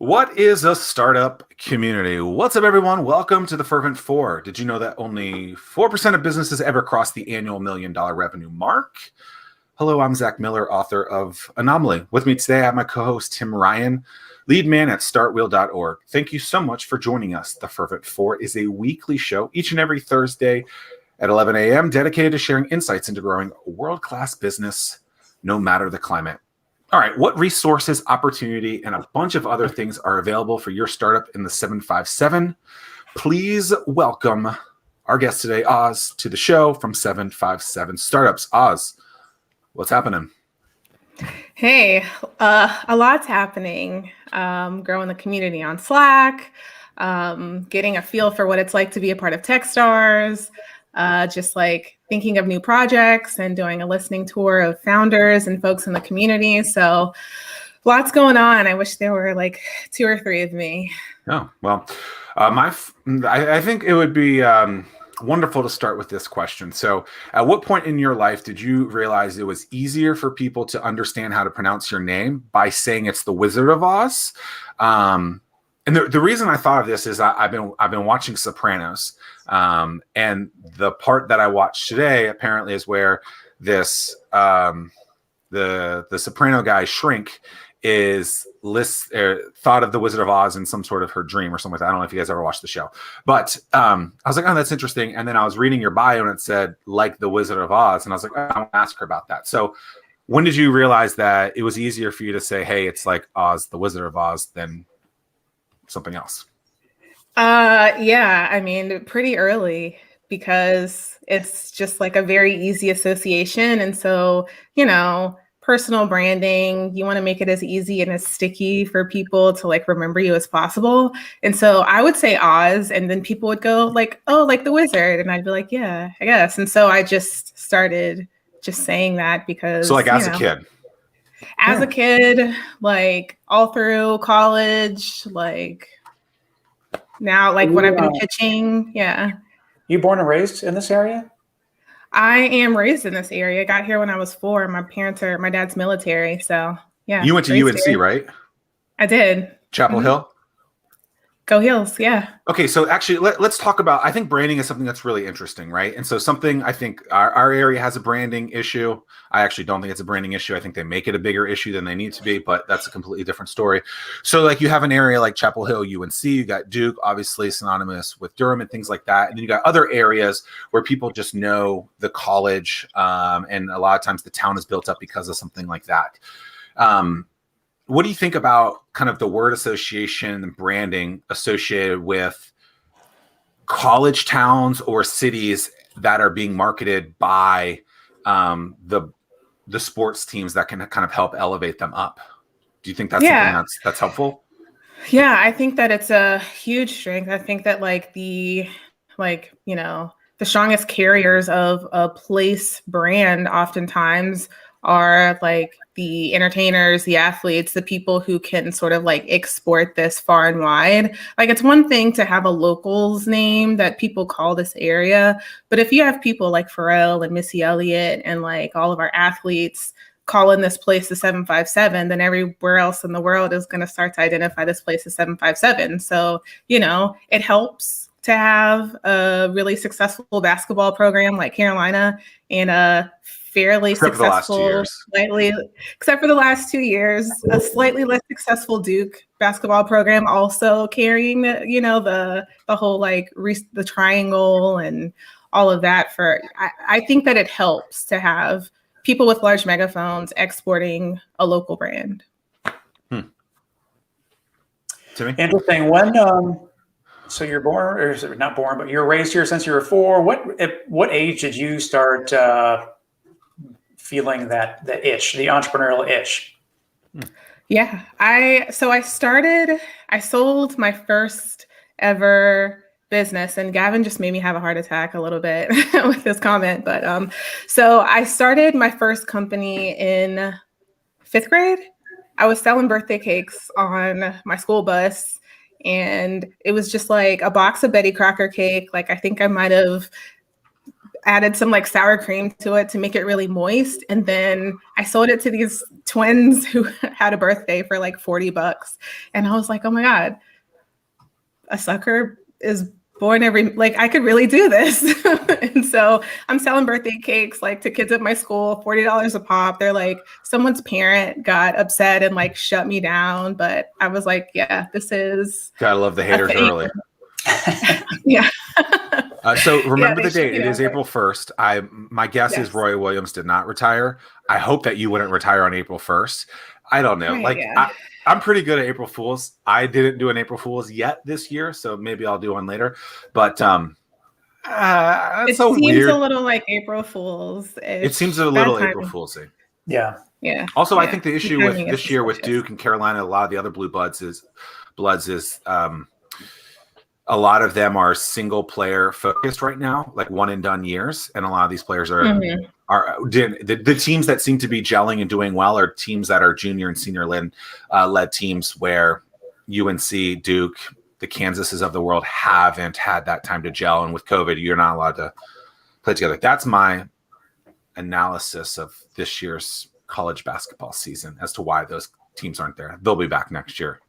What is a startup community? What's up, everyone? Welcome to the Fervent 4. Did you know that only 4% of businesses ever cross the annual $1 million revenue mark? Hello, I'm Zack Miller, author of Anomaly. With me today, I have my co-host, Tim Ryan, lead man at startwheel.org. Thank you so much for joining us. The Fervent 4 is a weekly show each and every Thursday at 11 a.m. dedicated to sharing insights into growing a world-class business, no matter the climate. All right, what resources, opportunity, and a bunch of other things are available for your startup in the 757? Please welcome our guest today, Aaz, to the show from 757 Startups. Aaz, what's happening? Hey, a lot's happening. Growing the community on Slack, getting a feel for what it's like to be a part of Techstars, just like thinking of new projects and doing a listening tour of founders and folks in the community. So lots going on. I wish there were like 2 or 3 of me. Oh, well, I think it would be wonderful to start with this question. So at what point in your life did you realize it was easier for people to understand how to pronounce your name by saying it's the Wizard of Oz? And the reason I thought of this is I've been watching Sopranos, and the part that I watched today apparently is where this the Soprano guy Shrink is thought of the Wizard of Oz in some sort of her dream or something like that. I don't know if you guys ever watched the show, but I was like, oh, that's interesting. And then I was reading your bio and it said like the Wizard of Oz, and I was like, I want to ask her about that. So when did you realize that it was easier for you to say, hey, it's like Oz, the Wizard of Oz, than something else? Yeah, I mean, pretty early because it's just like a very easy association. And so, personal branding, you want to make it as easy and as sticky for people to like remember you as possible. And so I would say Oz, and then people would go like, oh, like the wizard. And I'd be like, yeah, I guess. And so I just started just saying that because So like as a kid. As a kid, like all through college, like now, like when I've been pitching, yeah. You born and raised in this area? I am raised in this area. I got here when I was 4. My dad's military. So yeah. You went to UNC, here. Right? I did. Chapel Hill? Go Heels, yeah. Okay, so actually, let's talk about, I think branding is something that's really interesting, right? And so something, I think our area has a branding issue. I actually don't think it's a branding issue. I think they make it a bigger issue than they need to be, but that's a completely different story. So like you have an area like Chapel Hill, UNC, you got Duke, obviously synonymous with Durham and things like that. And then you got other areas where people just know the college, and a lot of times the town is built up because of something like that. What do you think about kind of the word association and branding associated with college towns or cities that are being marketed by the sports teams that can kind of help elevate them up? Do you think that's something that's helpful? Yeah, I think that it's a huge strength. I think that the strongest carriers of a place brand oftentimes are like the entertainers, the athletes, the people who can sort of like export this far and wide. Like it's one thing to have a locals name that people call this area, but if you have people like Pharrell and Missy Elliott and like all of our athletes calling this place the 757, then everywhere else in the world is going to start to identify this place as 757. So, it helps to have a really successful basketball program like Carolina and a fairly successful, except for the last 2 years, a slightly less successful Duke basketball program also carrying the whole the triangle and all of that. I think that it helps to have people with large megaphones exporting a local brand. Interesting. When so you're born, or not born, but you're raised here since you were 4. What age did you start feeling the itch, the entrepreneurial itch? Yeah, I sold my first ever business, and Gavin just made me have a heart attack a little bit with this comment. But so I started my first company in 5th grade. I was selling birthday cakes on my school bus, and it was just like a box of Betty Crocker cake. Like I think I might have added some like sour cream to it to make it really moist. And then I sold it to these twins who had a birthday for like $40. And I was like, oh my God, a sucker is born like I could really do this. And so I'm selling birthday cakes like to kids at my school, $40 a pop. They're like, someone's parent got upset and like shut me down. But I was like, yeah, this is. Gotta love the haters early. Yeah. So remember the date. It is April 1st. My guess is Roy Williams did not retire. I hope that you wouldn't retire on April 1st. I don't know. I'm pretty good at April Fools. I didn't do an April Fools yet this year, so maybe I'll do one later. But it seems weird. A little like April Fools. It seems a little April Foolsy. Yeah. Yeah. Also, I think the issue with this year with Duke and Carolina, a lot of the other blue bloods is a lot of them are single player focused right now, like one and done years, and a lot of these players are the teams that seem to be gelling and doing well are teams that are junior and senior led teams where UNC, Duke, the Kansases of the world haven't had that time to gel, and with COVID, you're not allowed to play together. That's my analysis of this year's college basketball season as to why those teams aren't there. They'll be back next year.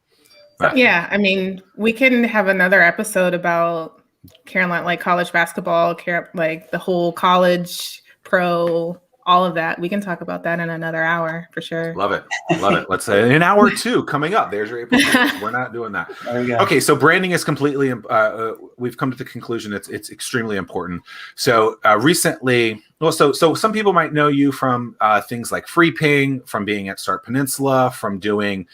Yeah, I mean, we can have another episode about Carolina, like college basketball, like the whole college, pro, all of that. We can talk about that in another hour for sure. Love it. Let's say an hour or two coming up. There's your April. We're not doing that. There you go. Okay, so branding is completely. We've come to the conclusion it's extremely important. So recently, so some people might know you from things like Free Ping, from being at Start Peninsula, from doing.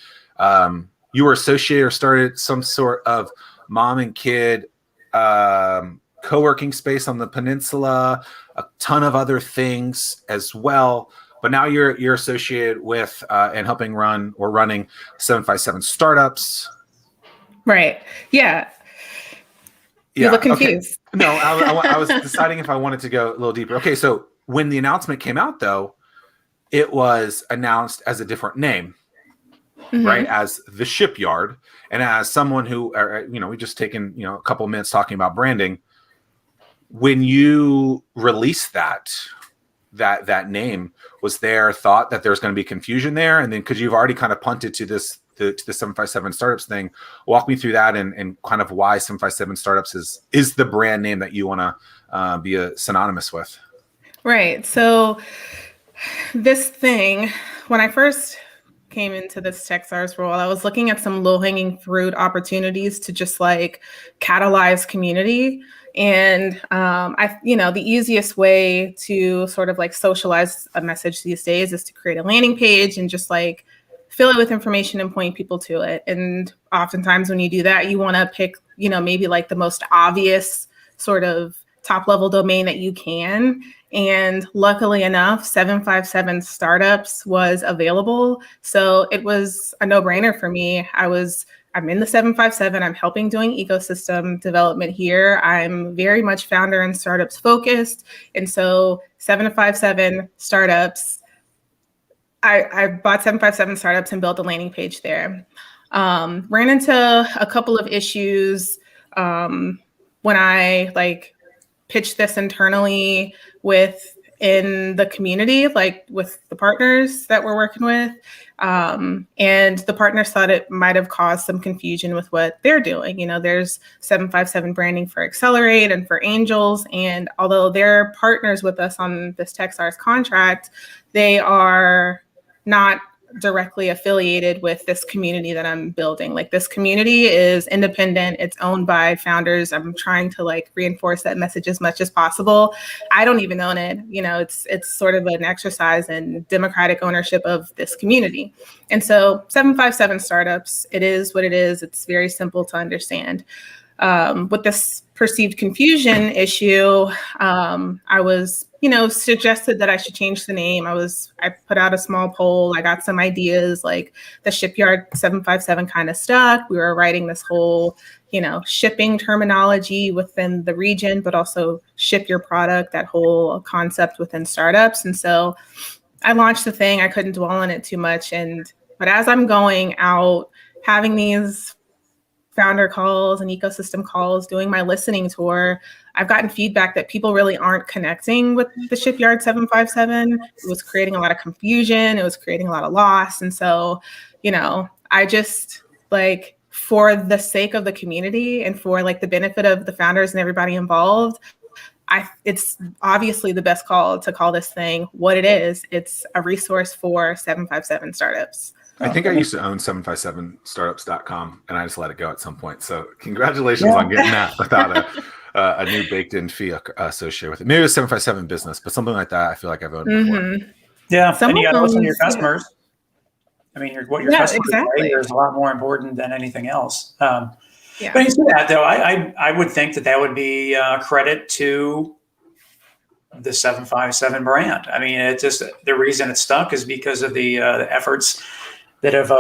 You were associated or started some sort of mom and kid co-working space on the peninsula, a ton of other things as well. But now you're associated with and helping running 757 startups. Right. Yeah. You look confused. Okay. No, I was deciding if I wanted to go a little deeper. Okay, so when the announcement came out, though, it was announced as a different name. Mm-hmm. Right, as the Shipyard, and as someone who, we just taken a couple of minutes talking about branding. When you released that name, was there thought that there's going to be confusion there? And then because you've already kind of punted to the 757 startups thing, walk me through that and kind of why 757 startups is the brand name that you want to be synonymous with. Right. So this thing, when I first came into this Techstars role, I was looking at some low-hanging fruit opportunities to just like catalyze community. And the easiest way to sort of like socialize a message these days is to create a landing page and just like fill it with information and point people to it. And oftentimes when you do that, you want to pick, maybe like the most obvious sort of top level domain that you can. And luckily enough, 757 startups was available. So it was a no-brainer for me. I'm in the 757. I'm helping doing ecosystem development here. I'm very much founder and startups focused. And so 757 startups, I bought 757 startups and built a landing page there. Ran into a couple of issues when I pitched this internally within the community, like with the partners that we're working with. And the partners thought it might have caused some confusion with what they're doing. There's 757 branding for Accelerate and for Angels. And although they're partners with us on this Techstars contract, they are not directly affiliated with this community that I'm building. Like this community is independent. It's owned by founders. I'm trying to reinforce that message as much as possible. I don't even own it. It's sort of an exercise in democratic ownership of this community. And so 757 startups, it is what it is. It's very simple to understand. With this perceived confusion issue, I was, suggested that I should change the name. I put out a small poll. I got some ideas, like the Shipyard 757 kind of stuck. We were writing this whole, shipping terminology within the region, but also ship your product, that whole concept within startups. And so I launched the thing. I couldn't dwell on it too much. But as I'm going out, having these founder calls and ecosystem calls, doing my listening tour, I've gotten feedback that people really aren't connecting with the Shipyard 757. It was creating a lot of confusion. It was creating a lot of loss. And so, I just like, for the sake of the community and for like the benefit of the founders and everybody involved, it's obviously the best call to call this thing what it is. It's a resource for 757 startups. I think I used to own 757startups.com and I just let it go at some point. So congratulations on getting that without a new baked in fee associated with it. Maybe it was 757 business, but something like that I feel like I've owned before. Yeah. And you got to listen to your customers. I mean, what your customers say is a lot more important than anything else. But you see that, though, I would think that would be credit to the 757 brand. I mean, it's just the reason it's stuck is because of the efforts that have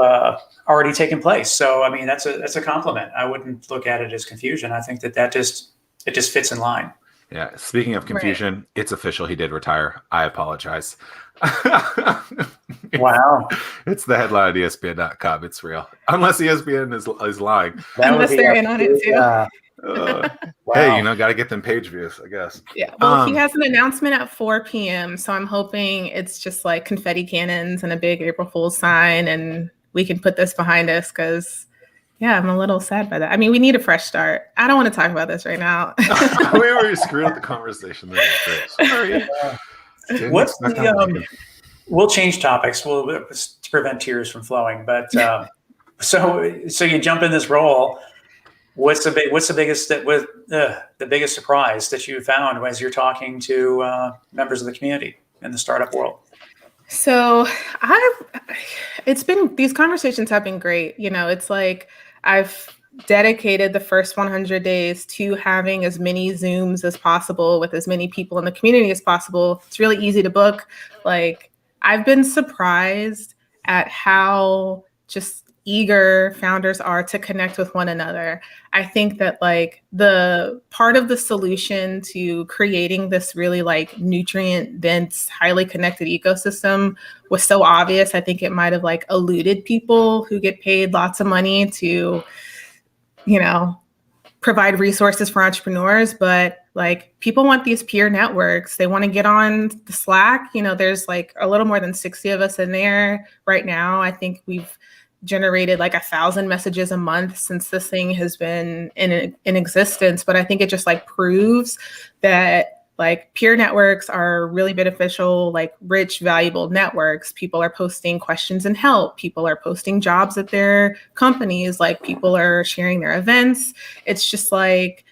already taken place. So, I mean, that's a compliment. I wouldn't look at it as confusion. I think that just fits in line. Yeah. Speaking of confusion, It's official. He did retire. I apologize. Wow. It's the headline at ESPN.com. It's real. Unless ESPN is lying. Unless they're in on it too. Wow. Hey, got to get them page views, I guess. Yeah. Well, he has an announcement at 4 p.m. So I'm hoping it's just like confetti cannons and a big April Fool's sign, and we can put this behind us because, I'm a little sad by that. I mean, we need a fresh start. I don't want to talk about this right now. We already screwed up the conversation. Sorry. What's we'll change topics. To prevent tears from flowing. But so you jump in this role. What's the biggest surprise that you found as you're talking to members of the community in the startup world? So these conversations have been great. It's like I've dedicated the first 100 days to having as many Zooms as possible with as many people in the community as possible. It's really easy to book. Like, I've been surprised at how just eager founders are to connect with one another. I think that like the part of the solution to creating this really like nutrient dense, highly connected ecosystem was so obvious. I think it might have like eluded people who get paid lots of money to, provide resources for entrepreneurs, but like people want these peer networks. They want to get on the Slack. There's like a little more than 60 of us in there right now. I think we've generated like 1,000 messages a month since this thing has been in existence. But I think it just like proves that like peer networks are really beneficial, like rich, valuable networks. People are posting questions and help. People are posting jobs at their companies. Like people are sharing their events. It's just like,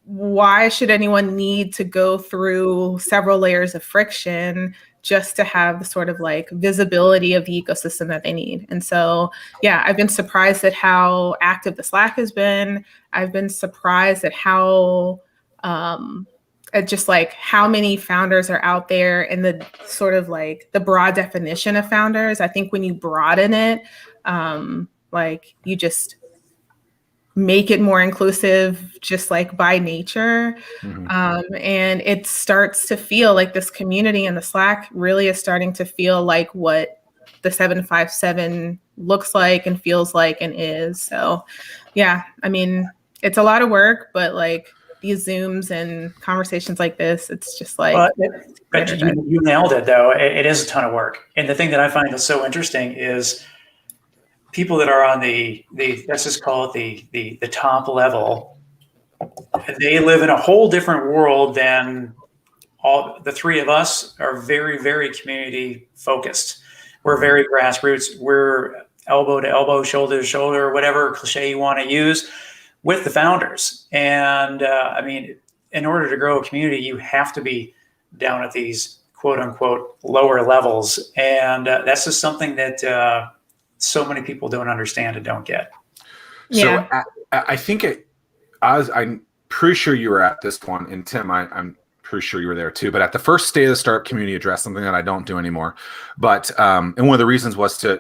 why should anyone need to go through several layers of friction just to have the sort of like visibility of the ecosystem that they need? And so, I've been surprised at how active the Slack has been. I've been surprised at how, at just like how many founders are out there and the sort of like the broad definition of founders. I think when you broaden it, like you just make it more inclusive, just like by nature. Mm-hmm. And it starts to feel like this community in the Slack really is starting to feel like what the 757 looks like and feels like and is. So, I mean, it's a lot of work, but like these Zooms and conversations like this, it's just like. But you nailed it, though. It is a ton of work. And the thing that I find is so interesting is people that are on the let's just call it the top level, they live in a whole different world than all the three of us are. Very, very community focused. We're very grassroots. We're elbow to elbow, shoulder to shoulder, whatever cliche you want to use, with the founders. And I mean, in order to grow a community, you have to be down at these quote unquote lower levels. And that's just something that so many people don't understand and don't get. So I think I'm pretty sure you were at this one, and Tim, I'm pretty sure you were there too. But at the first State of the Startup Community Address, something that I don't do anymore, but and one of the reasons was to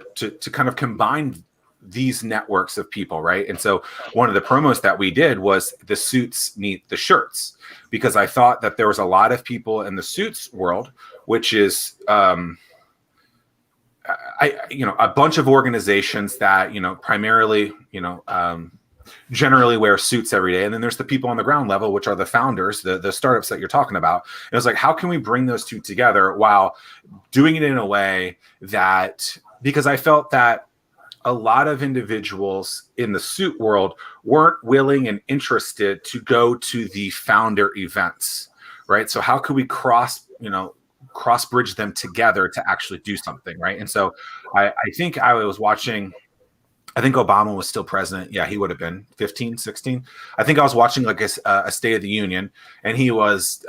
kind of combine these networks of people, right? And so one of the promos that we did was the suits meet the shirts, because I thought that there was a lot of people in the suits world, which is a bunch of organizations that, primarily, generally wear suits every day. And then there's the people on the ground level, which are the founders, the startups that you're talking about. It was like, how can we bring those two together while doing it in a way that, because I felt that a lot of individuals in the suit world weren't willing and interested to go to the founder events, right? So how could we cross bridge them together to actually do something, right? And so I think I was watching, I think Obama was still president. Yeah, he would have been 15, 16. I think I was watching like a State of the Union, and he was,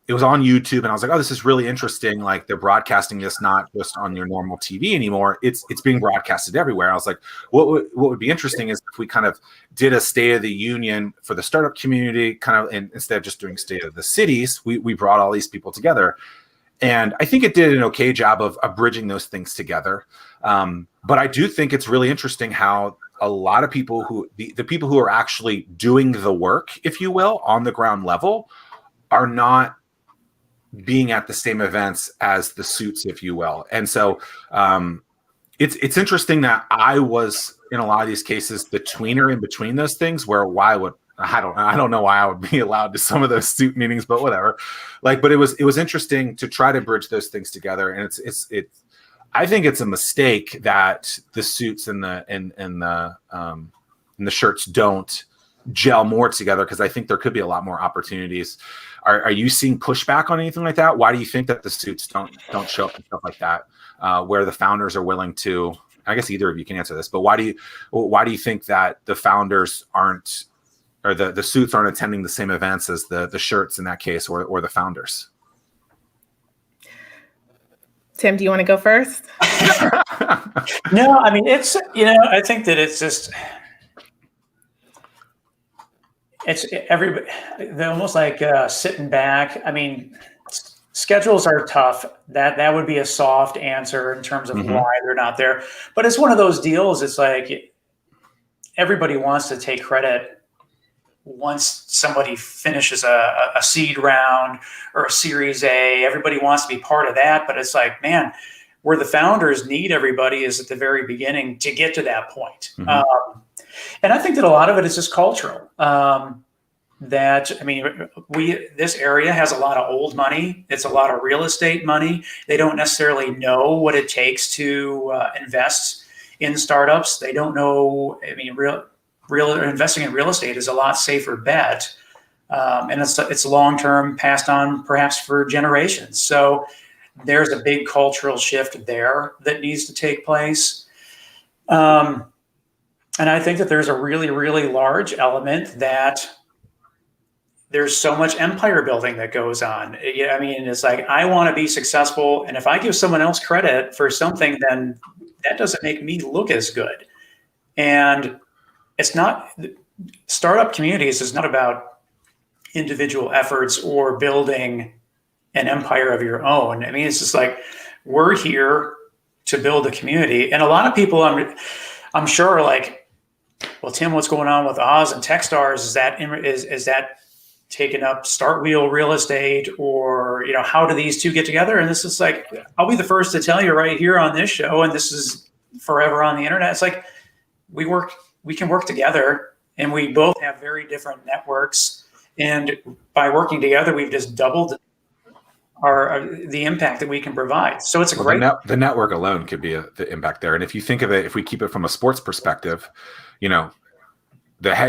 it was on YouTube, and I was like, oh, this is really interesting. Like, they're broadcasting this not just on your normal TV anymore. It's being broadcasted everywhere. I was like, what would be interesting is if we kind of did a State of the Union for the startup community, kind of, and instead of just doing State of the Cities, we brought all these people together. And I think it did an okay job of bridging those things together. But I do think it's really interesting how a lot of people the people who are actually doing the work, if you will, on the ground level, are not being at the same events as the suits, if you will. And so it's interesting that I was in a lot of these cases the tweener in between those things, where I don't know why I would be allowed to some of those suit meetings, but whatever. But it was interesting to try to bridge those things together. And I think it's a mistake that the suits and the shirts don't gel more together, because I think there could be a lot more opportunities. Are you seeing pushback on anything like that? Why do you think that the suits don't show up and stuff like that, where the founders are willing to? I guess either of you can answer this, but why do you think that the founders aren't, or the suits aren't attending the same events as the shirts in that case, or the founders? Tim, do you want to go first? No, I mean, it's, I think that it's just, it's everybody, they're almost like sitting back. I mean, schedules are tough. That would be a soft answer in terms of why they're not there. But it's one of those deals. It's like everybody wants to take credit once somebody finishes a seed round or a Series A. Everybody wants to be part of that. But it's like, man, where the founders need everybody is at the very beginning to get to that point. And I think that a lot of it is just cultural. This area has a lot of old money. It's a lot of real estate money. They don't necessarily know what it takes to invest in startups. They don't know. I mean, real investing in real estate is a lot safer bet, and it's long term, passed on perhaps for generations. So there's a big cultural shift there that needs to take place. And I think that there's a really, really large element that there's so much empire building that goes on. I mean, it's like, I want to be successful. And if I give someone else credit for something, then that doesn't make me look as good. And it's not, startup communities is not about individual efforts or building an empire of your own. I mean, it's just like, we're here to build a community. And a lot of people, I'm sure, are like, well, Tim, what's going on with Aaz and Techstars? Is that taking up start wheel real estate, or how do these two get together? And this is like, I'll be the first to tell you right here on this show, and this is forever on the internet. It's like we can work together, and we both have very different networks, and by working together, we've just doubled the impact that we can provide. So it's the network alone could be the impact there. And if you think of it, if we keep it from a sports perspective,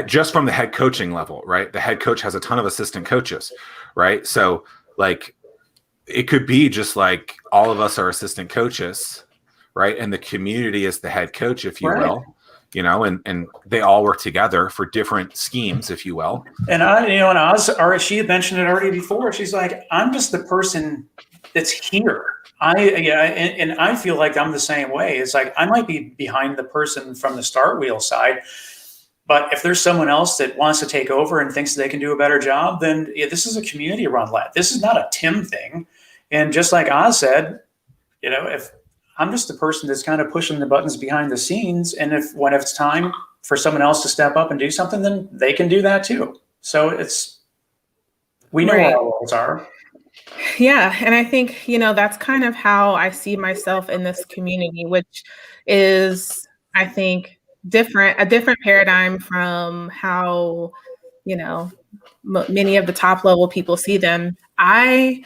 just from the head coaching level, right? The head coach has a ton of assistant coaches, right? So like, it could be just like all of us are assistant coaches, right? And the community is the head coach, if you will, and they all work together for different schemes, if you will. And and Oz, she had mentioned it already before. She's like, I'm just the person that's here. And I feel like I'm the same way. It's like, I might be behind the person from the start wheel side, but if there's someone else that wants to take over and thinks they can do a better job, then this is a community run lab. This is not a Tim thing. And just like Oz said, if I'm just the person that's kind of pushing the buttons behind the scenes, and if it's time for someone else to step up and do something, then they can do that too. So we know what our roles are. Yeah. And I think, that's kind of how I see myself in this community, which is, I think, a different paradigm from how, you know, many of the top level people see them. I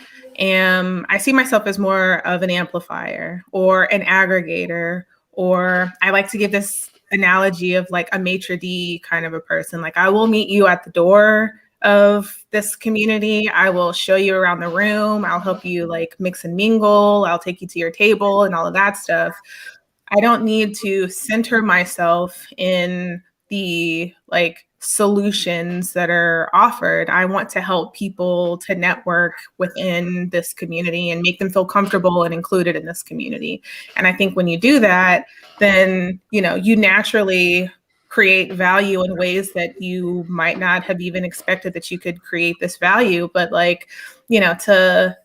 see myself as more of an amplifier or an aggregator, or I like to give this analogy of like a maitre d' kind of a person. Like, I will meet you at the door of this community. I will show you around the room. I'll help you like mix and mingle. I'll take you to your table and all of that stuff. I don't need to center myself in the like solutions that are offered. I want to help people to network within this community and make them feel comfortable and included in this community. And I think when you do that, then, you know, you naturally create value in ways that you might not have even expected that you could create this value. But like, you know, to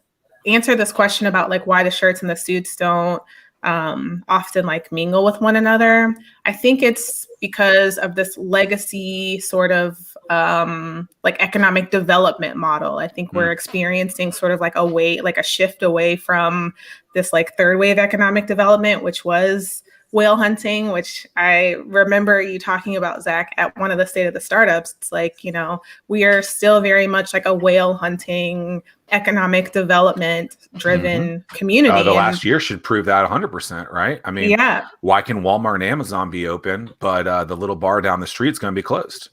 answer this question about like why the shirts and the suits don't often like mingle with one another, I think it's because of this legacy sort of like economic development model. I think we're experiencing sort of like a shift away from this like third wave economic development, which was whale hunting, which I remember you talking about, Zack, at one of the State of the Startups. It's like, you know, we are still very much like a whale hunting, economic development driven community. The last year should prove that 100%, right? I mean, yeah. Why can Walmart and Amazon be open, but the little bar down the street is going to be closed?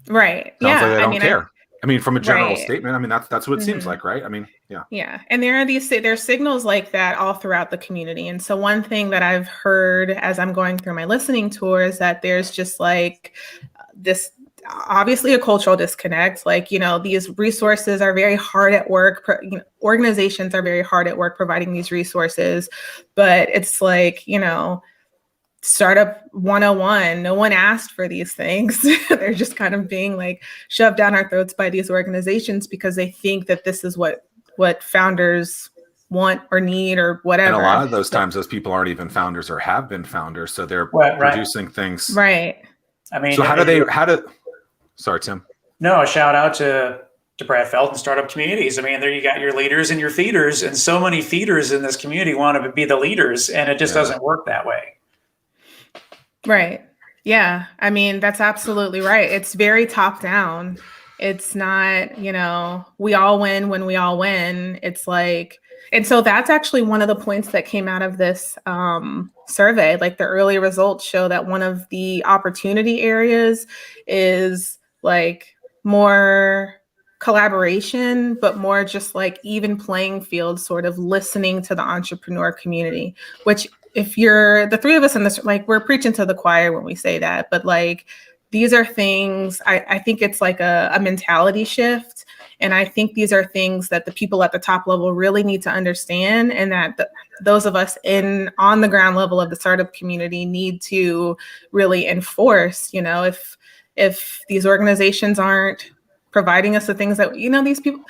Right. Sounds like they don't care. I mean, from a general right. statement, I mean, that's what it seems like, right? I mean, yeah. Yeah. And there's signals like that all throughout the community. And so one thing that I've heard as I'm going through my listening tour is that there's just like this, obviously a cultural disconnect. Like, you know, these resources are very hard at work. Organizations are very hard at work providing these resources, but it's like, you know, Startup 101, no one asked for these things. They're just kind of being like shoved down our throats by these organizations because they think that this is what founders want or need or whatever. And a lot of those times, those people aren't even founders or have been founders, so they're producing things. Right. I mean, so sorry, Tim. No, a shout out to Brad Felt and startup communities. I mean, there you got your leaders and your feeders, and so many feeders in this community want to be the leaders, and it just doesn't work that way. Right. Yeah. I mean, that's absolutely right. It's very top down. It's not, you know, we all win when we all win. It's like, and so that's actually one of the points that came out of this survey. Like the early results show that one of the opportunity areas is like more collaboration, but more just like even playing field, sort of listening to the entrepreneur community, which if you're the three of us in this, like we're preaching to the choir when we say that, but like, these are things, I think it's like a mentality shift. And I think these are things that the people at the top level really need to understand, and that those of us on the ground level of the startup community need to really enforce. You know, if these organizations aren't providing us the things that, you know, these people,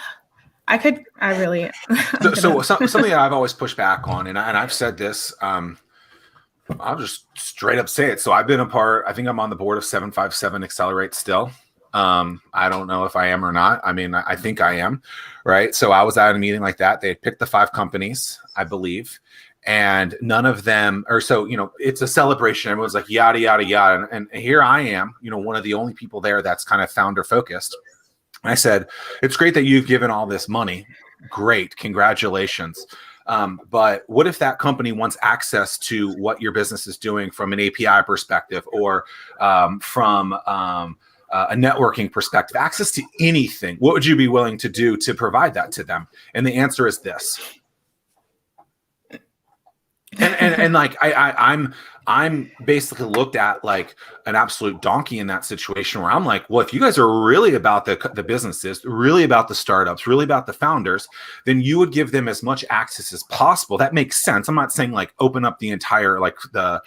something that I've always pushed back on, and I've said this, I'll just straight up say it. So I've been I think I'm on the board of 757 Accelerate still. I don't know if I am or not. I mean, I think I am, right? So I was at a meeting like that. They had picked the 5 companies, I believe, and none of them, or so, you know, it's a celebration. Everyone's like, yada, yada, yada. And here I am, you know, one of the only people there that's kind of founder focused. I said, it's great that you've given all this money. Great. Congratulations. But what if that company wants access to what your business is doing from an API perspective, or from a networking perspective, access to anything? What would you be willing to do to provide that to them? And the answer is this. And like I'm basically looked at like an absolute donkey in that situation, where I'm like, well, if you guys are really about the businesses, really about the startups, really about the founders, then you would give them as much access as possible. That makes sense. I'm not saying like open up the entire like the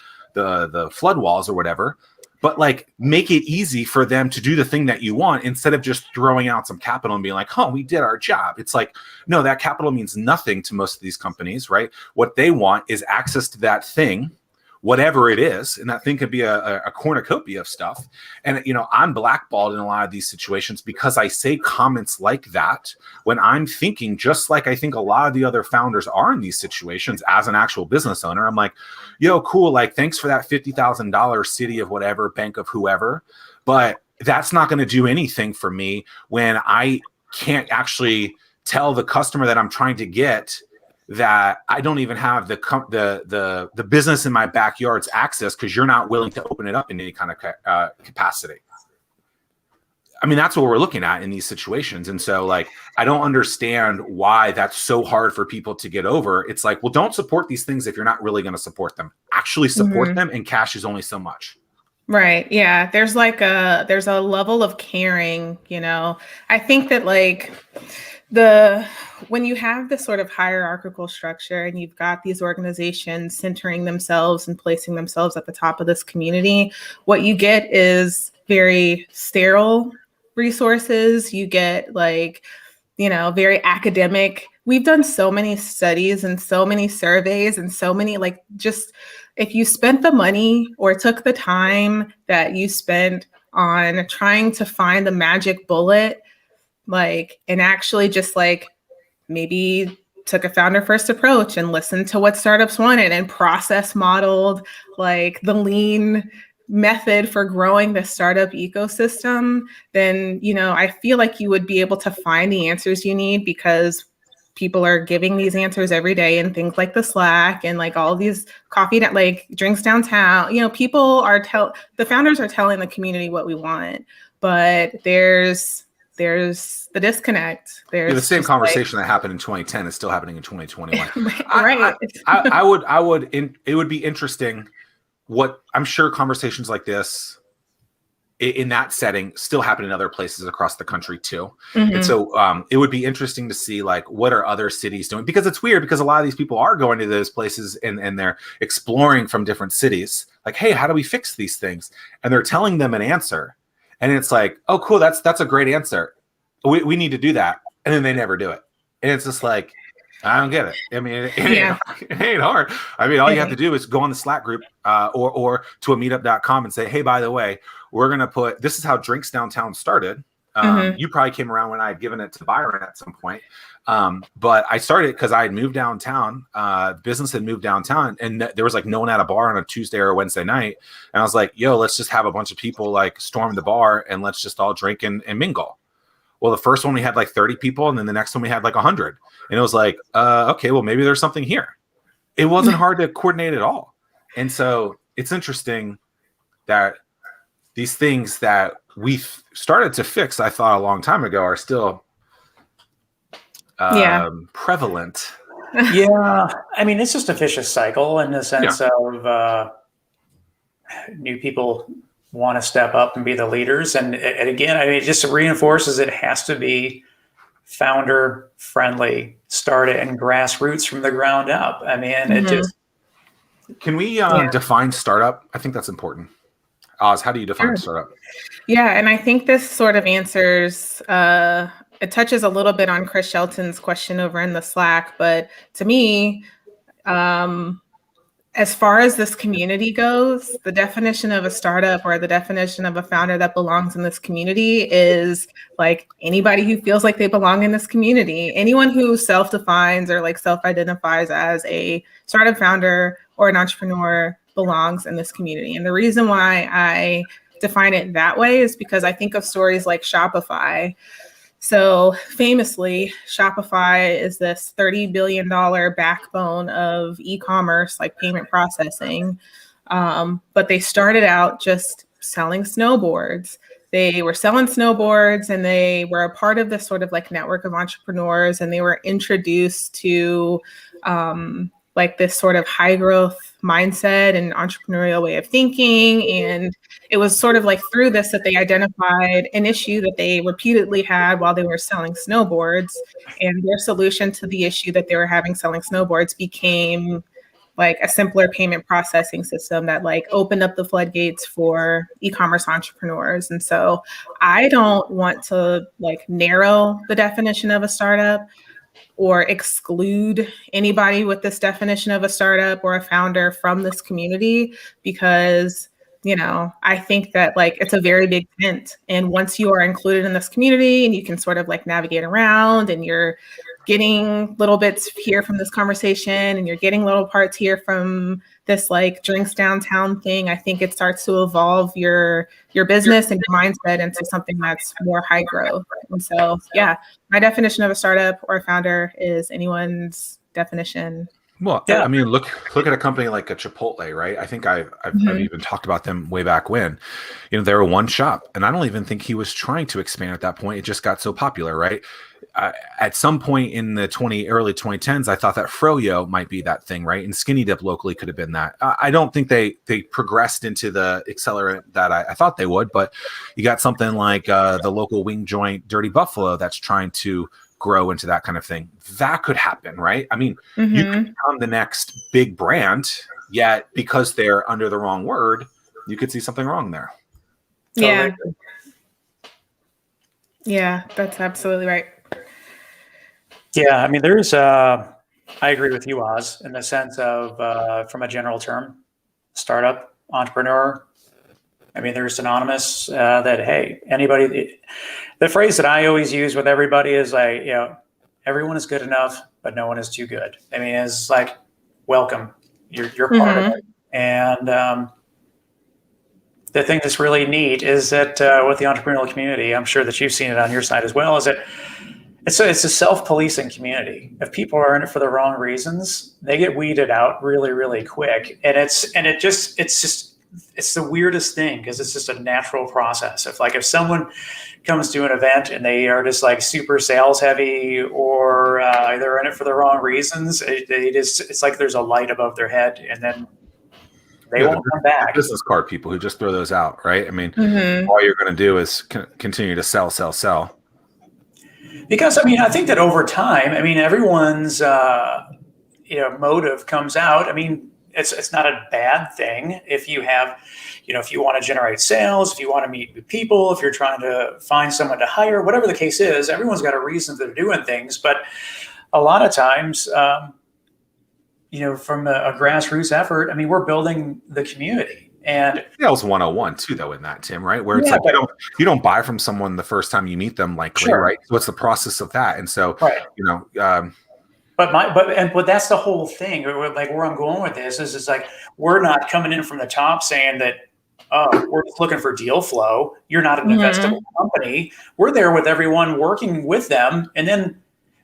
flood walls or whatever, but like make it easy for them to do the thing that you want, instead of just throwing out some capital and being like, oh, we did our job. It's like, no, that capital means nothing to most of these companies, right? What they want is access to that thing whatever it is. And that thing could be a cornucopia of stuff. And, I'm blackballed in a lot of these situations because I say comments like that when I'm thinking, just like I think a lot of the other founders are in these situations as an actual business owner. I'm like, yo, cool. Like, thanks for that $50,000 city of whatever, bank of whoever. But that's not going to do anything for me when I can't actually tell the customer that I'm trying to get that I don't even have the business in my backyard's access because you're not willing to open it up in any kind of capacity. I mean, that's what we're looking at in these situations. And so, like, I don't understand why that's so hard for people to get over. It's like, well, don't support these things if you're not really going to support them. Actually support them, and cash is only so much. Right. Yeah. There's a level of caring, I think that when you have this sort of hierarchical structure and you've got these organizations centering themselves and placing themselves at the top of this community, what you get is very sterile resources. You get very academic. We've done so many studies and so many surveys and so many, just if you spent the money or took the time that you spent on trying to find the magic bullet, and actually just maybe took a founder first approach and listened to what startups wanted and process modeled the lean method for growing the startup ecosystem, then, I feel like you would be able to find the answers you need because people are giving these answers every day in things like the Slack and all these coffee, drinks downtown. The founders are telling the community what we want, but there's the disconnect. There's the same conversation that happened in 2010 is still happening in 2021. Right. It would be interesting. What I'm sure conversations like this in that setting still happen in other places across the country too. Mm-hmm. And so it would be interesting to see what are other cities doing, because it's weird because a lot of these people are going to those places and they're exploring from different cities. Hey, how do we fix these things? And they're telling them an answer. And it's like, oh, cool. That's a great answer. We need to do that. And then they never do it. And it's just I don't get it. I mean, it ain't hard. I mean, all you have to do is go on the Slack group or to a meetup.com and say, hey, by the way, we're going to this is how Drinks Downtown started. You probably came around when I had given it to Byron at some point. But I started because I had moved downtown. Business had moved downtown, and there was no one at a bar on a Tuesday or a Wednesday night. And I was like, yo, let's just have a bunch of people storm the bar and let's just all drink and mingle. Well, the first one we had 30 people, and then the next one we had 100. And it was okay, well, maybe there's something here. It wasn't hard to coordinate at all. And so it's interesting that these things that we started to fix, I thought a long time ago, are still prevalent. Yeah. I mean, it's just a vicious cycle in the sense of new people want to step up and be the leaders. And again, I mean, it just reinforces it has to be founder friendly, start it and grassroots from the ground up. I mean, it just. Can we define startup? I think that's important. Aaz, how do you define startup? Yeah, and I think this sort of answers, it touches a little bit on Chris Shelton's question over in the Slack, but to me, as far as this community goes, the definition of a startup or the definition of a founder that belongs in this community is anybody who feels like they belong in this community. Anyone who self-defines or self-identifies as a startup founder or an entrepreneur belongs in this community. And the reason why I define it that way is because I think of stories like Shopify. So famously, Shopify is this $30 billion backbone of e-commerce, payment processing. But they started out just selling snowboards. They were selling snowboards and they were a part of this sort of network of entrepreneurs, and they were introduced to this sort of high growth mindset and entrepreneurial way of thinking. And it was sort of through this that they identified an issue that they repeatedly had while they were selling snowboards. And their solution to the issue that they were having selling snowboards became a simpler payment processing system that opened up the floodgates for e-commerce entrepreneurs. And so I don't want to narrow the definition of a startup. or exclude anybody with this definition of a startup or a founder from this community, because I think that like it's a very big tent. And once you are included in this community and you can sort of like navigate around and you're getting little bits here from this conversation and you're getting little parts here from this like drinks downtown thing, I think it starts to evolve your business and your mindset into something that's more high growth. And so, yeah, my definition of a startup or a founder is anyone's definition. Well, yeah. I mean, look at a company like a Chipotle, right? I think I've even talked about them way back when. They were one shop, and I don't even think he was trying to expand at that point. It just got so popular, right? At some point in the early 2010s, I thought that Froyo might be that thing, right? And Skinny Dip locally could have been that. I don't think they progressed into the accelerant that I thought they would, but you got something like the local wing joint Dirty Buffalo that's trying to grow into that kind of thing. That could happen, right? I mean, you could become the next big brand, yet because they're under the wrong word, you could see something wrong there. Yeah. Totally. Yeah, that's absolutely right. Yeah, I mean, there's, I agree with you, Oz, in the sense of, from a general term, startup, entrepreneur. I mean, they're synonymous that, hey, anybody, the phrase that I always use with everybody is like, everyone is good enough, but no one is too good. I mean, it's like, welcome, you're part of it. And the thing that's really neat is that with the entrepreneurial community, I'm sure that you've seen it on your side as well, is that it's a self-policing community. If people are in it for the wrong reasons, they get weeded out really, really quick. And it's the weirdest thing, because it's just a natural process. If someone comes to an event and they are just like super sales heavy, or they're in it for the wrong reasons, it's like there's a light above their head, and then they won't come back. Business card people who just throw those out, right? I mean, all you're going to do is continue to sell. Because, I mean, I think that over time, I mean, everyone's, motive comes out. I mean, it's not a bad thing if you have, if you want to generate sales, if you want to meet with people, if you're trying to find someone to hire, whatever the case is, everyone's got a reason they're doing things. But a lot of times, from a grassroots effort, I mean, we're building the community. And sales 101 too, though, in that, Tim, right? Where it's like you don't buy from someone the first time you meet them, likely, right? So it's the process of that, and so But that's the whole thing. Like, where I'm going with this is, it's like, we're not coming in from the top saying that, we're just looking for deal flow. You're not an investable company. We're there with everyone, working with them, and then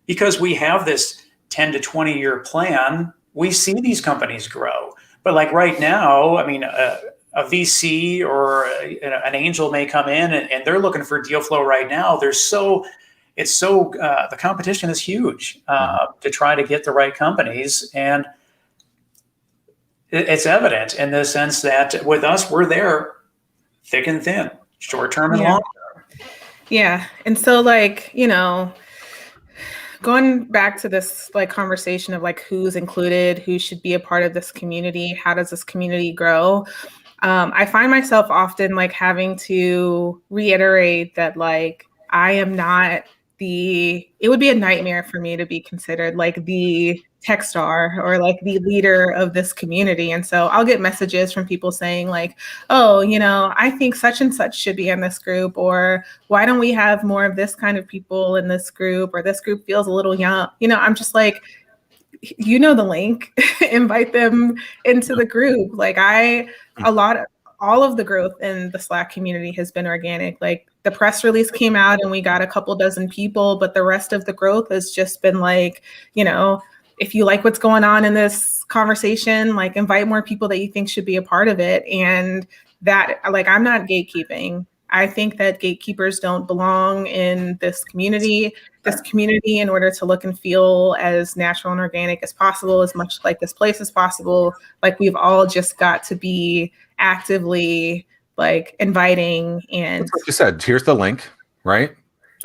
because we have this 10 to 20 year plan, we see these companies grow. But like right now, I mean, a VC or an angel may come in and they're looking for deal flow right now. The competition is huge to try to get the right companies. And it's evident in the sense that with us, we're there thick and thin, short term and long term. Yeah. And so going back to this like conversation of like who's included, who should be a part of this community, how does this community grow? I find myself often like having to reiterate that like I am not it would be a nightmare for me to be considered like the tech star or like the leader of this community. And so I'll get messages from people saying like, oh, I think such and such should be in this group, or why don't we have more of this kind of people in this group, or this group feels a little young. I'm just like, the link, invite them into the group. Like all of the growth in the Slack community has been organic. Like the press release came out and we got a couple dozen people, but the rest of the growth has just been like, if you like what's going on in this conversation, like invite more people that you think should be a part of it. And that, like, I'm not gatekeeping. I think that gatekeepers don't belong in this community. This community, in order to look and feel as natural and organic as possible, as much like this place as possible, like we've all just got to be actively like inviting. And like you said, here's the link, right?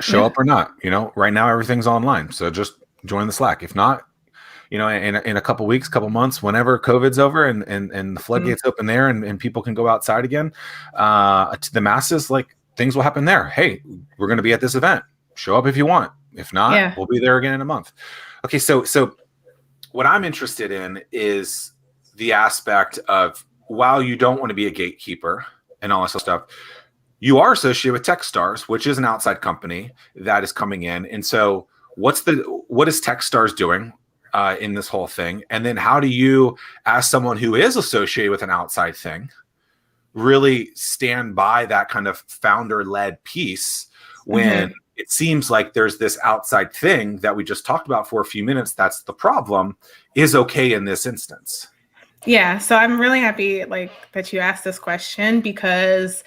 Show up or not. Right now everything's online, so just join the Slack. If not, in a couple weeks, couple months, whenever COVID's over and the floodgates open there and people can go outside again, to the masses, like things will happen there. Hey, we're going to be at this event. Show up if you want. If not, Yeah. we'll be there again in a month. Okay, so what I'm interested in is the aspect of, while you don't want to be a gatekeeper and all this stuff, you are associated with Techstars, which is an outside company that is coming in. And so what is Techstars doing in this whole thing? And then how do you, as someone who is associated with an outside thing, really stand by that kind of founder-led piece when it seems like there's this outside thing that we just talked about for a few minutes that's the problem is okay in this instance? Yeah, so I'm really happy like that you asked this question, because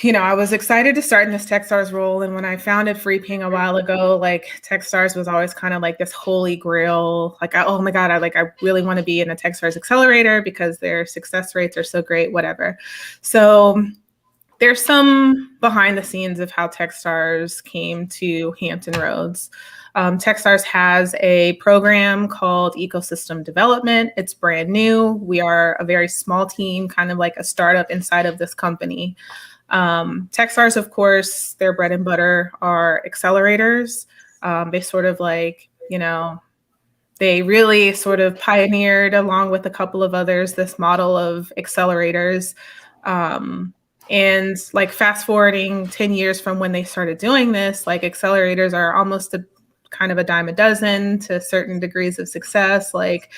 I was excited to start in this Techstars role. And when I founded FreePing a while ago, like Techstars was always kind of like this holy grail. Like, oh my God, I really want to be in a Techstars accelerator because their success rates are so great, whatever. So there's some behind the scenes of how Techstars came to Hampton Roads. Techstars has a program called Ecosystem Development. It's brand new. We are a very small team, kind of like a startup inside of this company. Techstars, of course, their bread and butter are accelerators. They sort of like, they really sort of pioneered, along with a couple of others, this model of accelerators. And like fast forwarding 10 years from when they started doing this, like accelerators are almost a kind of a dime a dozen to certain degrees of success, like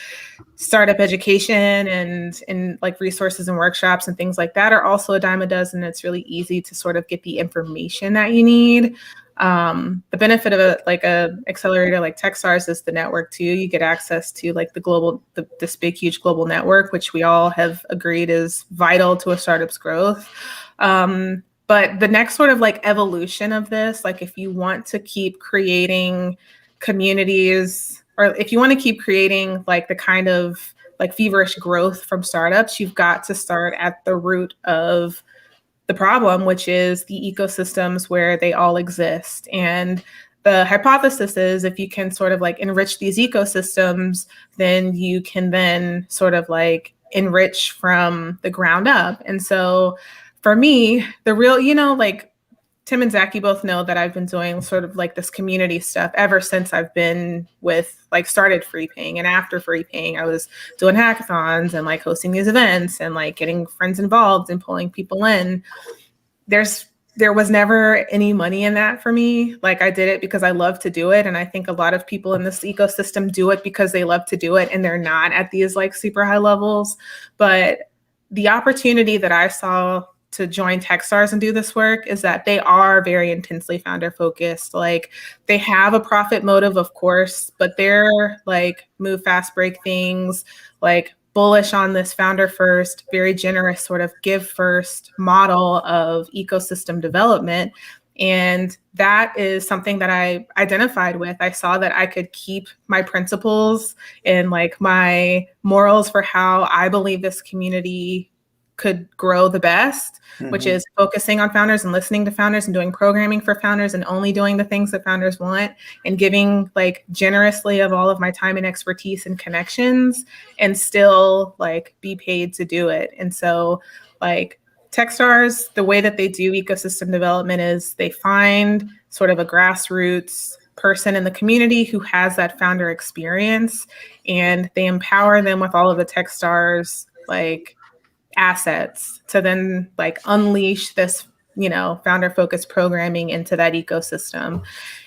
startup education and like resources and workshops and things like that are also a dime a dozen. It's really easy to sort of get the information that you need. The benefit of a accelerator like Techstars is the network too. You get access to like this big, huge global network, which we all have agreed is vital to a startup's growth. But the next sort of like evolution of this, like if you want to keep creating communities, or if you want to keep creating like the kind of like feverish growth from startups, you've got to start at the root of the problem, which is the ecosystems where they all exist. And the hypothesis is if you can sort of like enrich these ecosystems, then you can then sort of like enrich from the ground up. And so for me, the real, like Tim and Zack, you both know that I've been doing sort of like this community stuff ever since I've been started FreePing. And after FreePing, I was doing hackathons and like hosting these events and like getting friends involved and pulling people in. There was never any money in that for me. Like I did it because I love to do it. And I think a lot of people in this ecosystem do it because they love to do it and they're not at these like super high levels. But the opportunity that I saw to join Techstars and do this work is that they are very intensely founder focused. Like they have a profit motive, of course, but they're like move fast, break things, like bullish on this founder first, very generous sort of give first model of ecosystem development. And that is something that I identified with. I saw that I could keep my principles and like my morals for how I believe this community could grow the best, which is focusing on founders and listening to founders and doing programming for founders and only doing the things that founders want and giving like generously of all of my time and expertise and connections and still like be paid to do it. And so like Techstars, the way that they do ecosystem development is they find sort of a grassroots person in the community who has that founder experience and they empower them with all of the Techstars like assets to then like unleash this, founder focused programming into that ecosystem.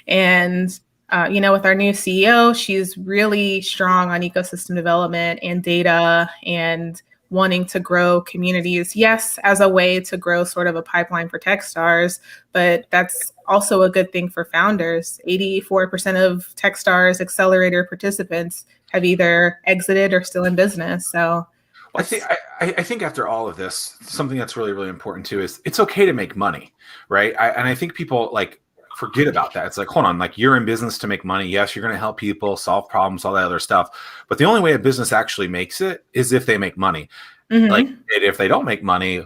And, with our new CEO, she's really strong on ecosystem development and data and wanting to grow communities. Yes, as a way to grow sort of a pipeline for Techstars, but that's also a good thing for founders. 84% of Techstars accelerator participants have either exited or still in business. So I think after all of this, something that's really, really important too is it's okay to make money, right? And I think people like forget about that. It's like, hold on, like you're in business to make money. Yes, you're going to help people solve problems, all that other stuff. But the only way a business actually makes it is if they make money. Like if they don't make money,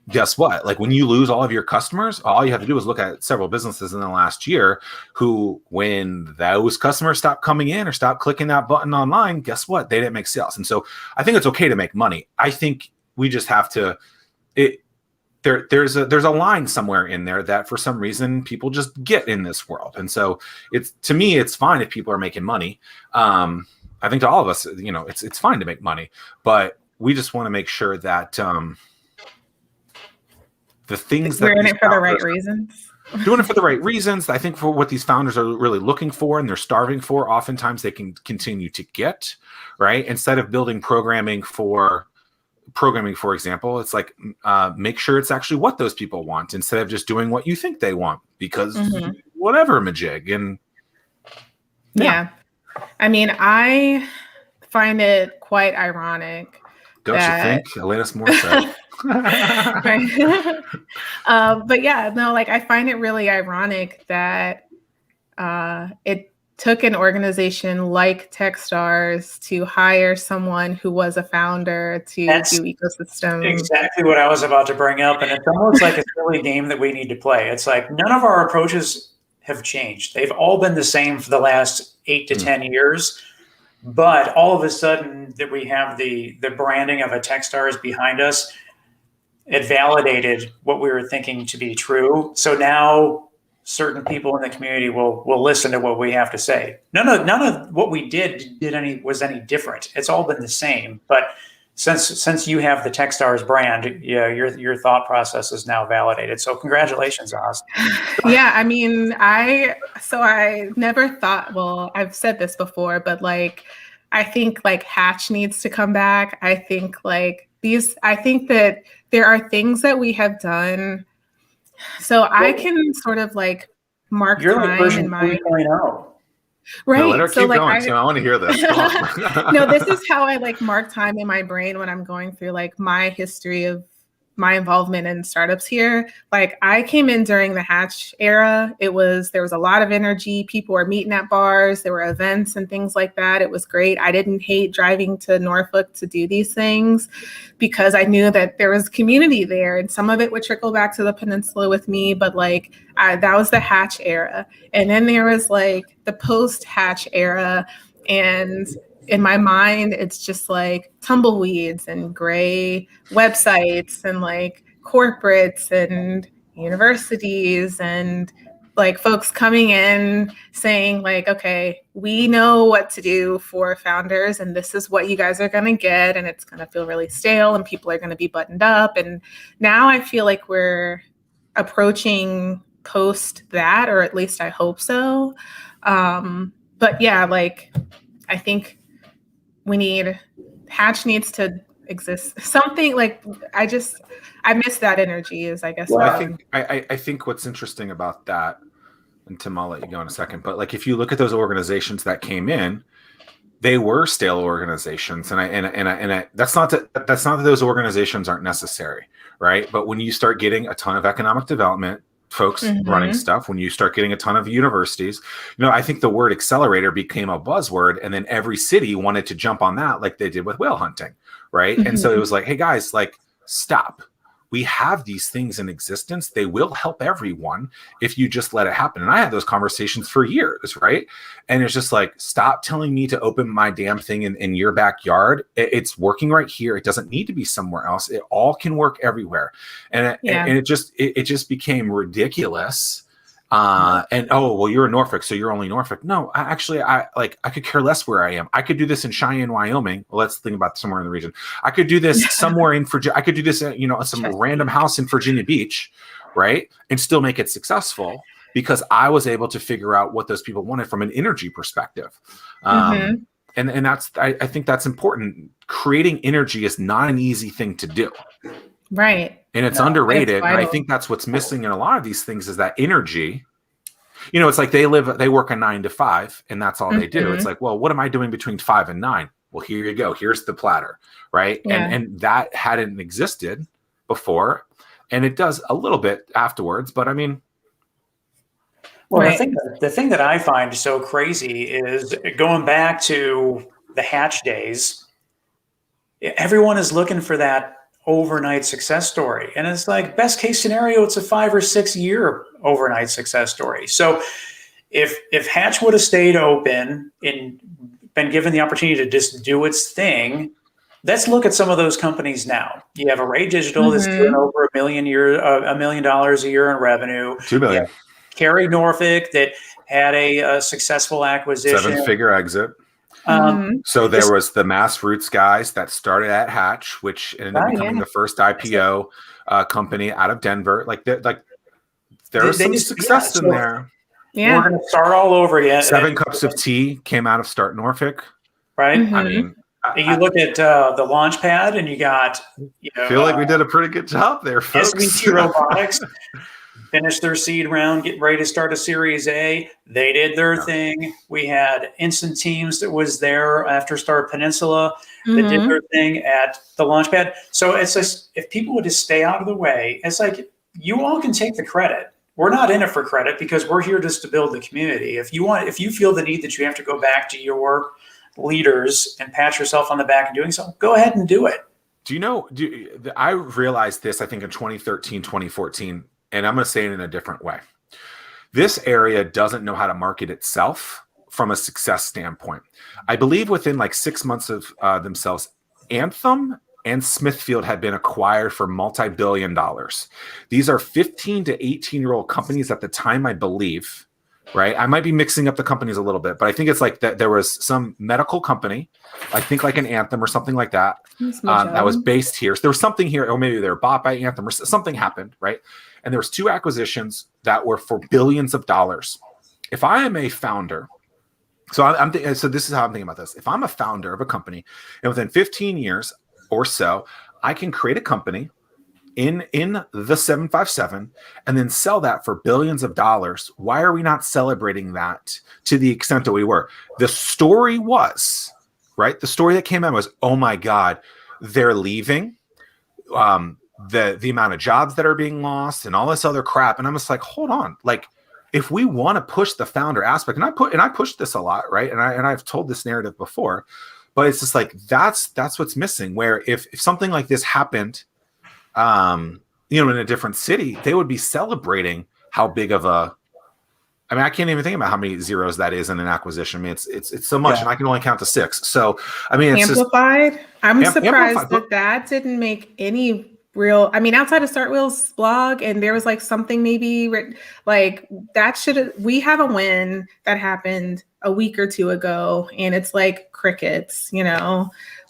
guess what? Like when you lose all of your customers, all you have to do is look at several businesses in the last year who, when those customers stop coming in or stop clicking that button online, guess what? They didn't make sales. And so I think it's okay to make money. I think we just have to, there's a line somewhere in there that for some reason people just get in this world. And so to me, it's fine if people are making money. I think to all of us, it's fine to make money, but we just want to make sure that the things we're that in it for the right reasons. Doing it for the right reasons. I think for what these founders are really looking for and they're starving for, oftentimes they can continue to get, right? Instead of building programming, for example, it's like make sure it's actually what those people want instead of just doing what you think they want because whatever, majig. And yeah. I mean, I find it quite ironic. Don't you think? Alanis Morissette. Right. But yeah, no, like I find it really ironic that it took an organization like Techstars to hire someone who was a founder to do ecosystems. Exactly what I was about to bring up. And it's almost like a silly game that we need to play. It's like none of our approaches have changed. They've all been the same for the last 8 to 10 years. But all of a sudden that we have the branding of a Techstars behind us, it validated what we were thinking to be true. So now certain people in the community will listen to what we have to say. None of what we was any different. It's all been the same. But since you have the Techstars brand, yeah, your thought process is now validated. So congratulations, Aaz. Yeah, I mean, I never thought, well, I've said this before, but like, I think like Hatch needs to come back. I think that there are things that we have done. So I can sort of like mark time in my 3.0. Right. No, let her so keep like going. So I want to hear this. No, this is how I like mark time in my brain when I'm going through like my history of my involvement in startups here. Like I came in during the Hatch era. There was a lot of energy. People were meeting at bars. There were events and things like that. It was great. I didn't hate driving to Norfolk to do these things because I knew that there was community there and some of it would trickle back to the peninsula with me. But like that was the Hatch era. And then there was like the post-Hatch era. And in my mind, it's just like tumbleweeds and gray websites and like corporates and universities and like folks coming in saying like, okay, we know what to do for founders and this is what you guys are going to get. And it's going to feel really stale and people are going to be buttoned up. And now I feel like we're approaching post that, or at least I hope so. But yeah, like I think Hatch needs to exist. Something like I miss that energy is I guess. Well, I think what's interesting about that, and Tim, I'll let you go in a second, but like if you look at those organizations that came in, they were stale organizations, and that's not that those organizations aren't necessary, right? But when you start getting a ton of economic development folks running stuff, when you start getting a ton of universities, I think the word accelerator became a buzzword, and then every city wanted to jump on that like they did with whale hunting, right? And so it was like, hey guys, like stop. We have these things in existence. They will help everyone if you just let it happen. And I had those conversations for years, right? And it's just like, stop telling me to open my damn thing in your backyard. It's working right here. It doesn't need to be somewhere else. It all can work everywhere. And it just became ridiculous. And well, you're in Norfolk, so you're only Norfolk. No, I could care less where I am. I could do this in Cheyenne, Wyoming. Well, let's think about somewhere in the region. I could do this somewhere in Virginia. I could do this at, some random house in Virginia Beach, right? And still make it successful because I was able to figure out what those people wanted from an energy perspective. And that's, I think that's important. Creating energy is not an easy thing to do. Right. And it's underrated. And I think that's what's missing in a lot of these things is that energy. It's like they work a 9 to 5 and that's all they do. It's like, well, what am I doing between 5 and 9? Well, here you go. Here's the platter. Right. Yeah. And that hadn't existed before. And it does a little bit afterwards. But I mean. Well, right. The thing that I find so crazy is going back to the Hatch days, everyone is looking for that overnight success story. And it's like best case scenario, it's a 5 or 6 year overnight success story. So if Hatch would have stayed open and been given the opportunity to just do its thing, let's look at some of those companies now. You have Array Digital that's doing over $1 $1 million a year in revenue. 2 million. Yeah. Kerry Norfolk that had a successful acquisition. 7-figure exit. So there was the Mass Roots guys that started at Hatch, which ended up becoming the first IPO company out of Denver. Like there was some success in there. Yeah. We're going to start all over again. 7 Cups of Tea came out of Start Norfolk. Right. Mm-hmm. I mean, you look at the launch pad and you got, I feel like we did a pretty good job there, folks. SVT Robotics finished their seed round, getting ready to start a Series A. They did their thing. We had Instant Teams that was there after Star Peninsula that did their thing at the launch pad. So it's just, if people would just stay out of the way, it's like, you all can take the credit. We're not in it for credit because we're here just to build the community. If you feel the need that you have to go back to your leaders and pat yourself on the back and doing so, go ahead and do it. I realized this, I think in 2013, 2014, and I'm going to say it in a different way. This area doesn't know how to market itself from a success standpoint. I believe within like 6 months of themselves, Anthem and Smithfield had been acquired for multi-billion dollars. These are 15 to 18-year-old companies at the time, I believe, right? I might be mixing up the companies a little bit, but I think it's like that there was some medical company, I think like an Anthem or something like that, that was based here. So there was something here, or maybe they were bought by Anthem or something happened, right? And there was 2 acquisitions that were for billions of dollars. If I am a founder, so this is how I'm thinking about this. If I'm a founder of a company and within 15 years or so, I can create a company in the 757 and then sell that for billions of dollars. Why are we not celebrating that to the extent that we were? The story was, right? The story that came out was, oh my God, they're leaving. The amount of jobs that are being lost and all this other crap. And I'm just like, hold on. Like, if we want to push the founder aspect, and I pushed this a lot, right? And I've told this narrative before, but it's just like, that's what's missing, where if something like this happened, in a different city, they would be celebrating how big of a, I mean, I can't even think about how many zeros that is in an acquisition. I mean, it's so much, and I can only count to 6. So, I mean, it's amplified. I'm surprised amplified, that didn't make any real, I mean, outside of Start Wheel's blog, and there was like something maybe like that we have a win that happened a week or 2 ago, and it's like crickets, But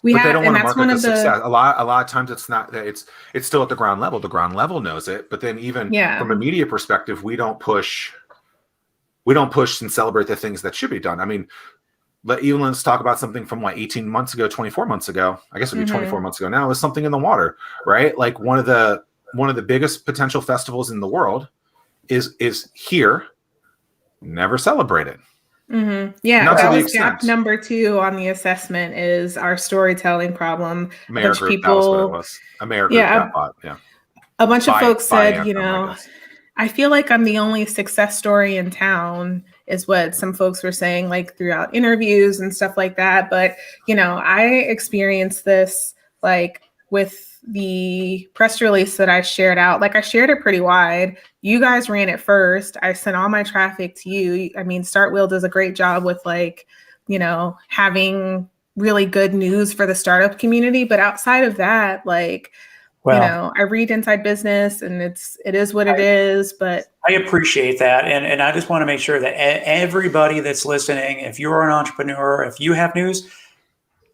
they don't want to market the success. A lot of times it's not that it's still at the ground level. The ground level knows it, but then even from a media perspective, we don't push and celebrate the things that should be done. I mean, let's talk about something from like 18 months ago, 24 months ago. I guess it would be 24 months ago now. Is Something in the Water, right? Like one of the biggest potential festivals in the world is here, never celebrated. Mm-hmm. Yeah, that was gap number 2 on the assessment, is our storytelling problem. Mayor group, that was what it was. A mayor group got bought. Yeah. A bunch of folks said, Anthem, I feel like I'm the only success story in town, is what some folks were saying, like throughout interviews and stuff like that. But, I experienced this like with the press release that I shared out. Like I shared it pretty wide. You guys ran it first. I sent all my traffic to you. I mean, Start Wheel does a great job with like, having really good news for the startup community. But outside of that, like, I read Inside Business, and it is what it is, but I appreciate that. And I just want to make sure that everybody that's listening, if you're an entrepreneur, if you have news,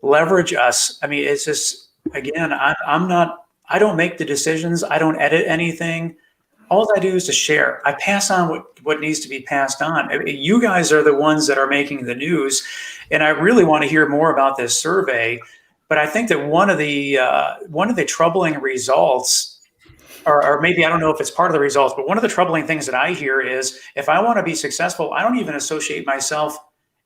leverage us. I mean, it's just, again, I don't make the decisions. I don't edit anything. All I do is to share. I pass on what needs to be passed on. I mean, you guys are the ones that are making the news. And I really want to hear more about this survey. But I think that one of the troubling results, or maybe I don't know if it's part of the results, but one of the troubling things that I hear is, if I want to be successful, I don't even associate myself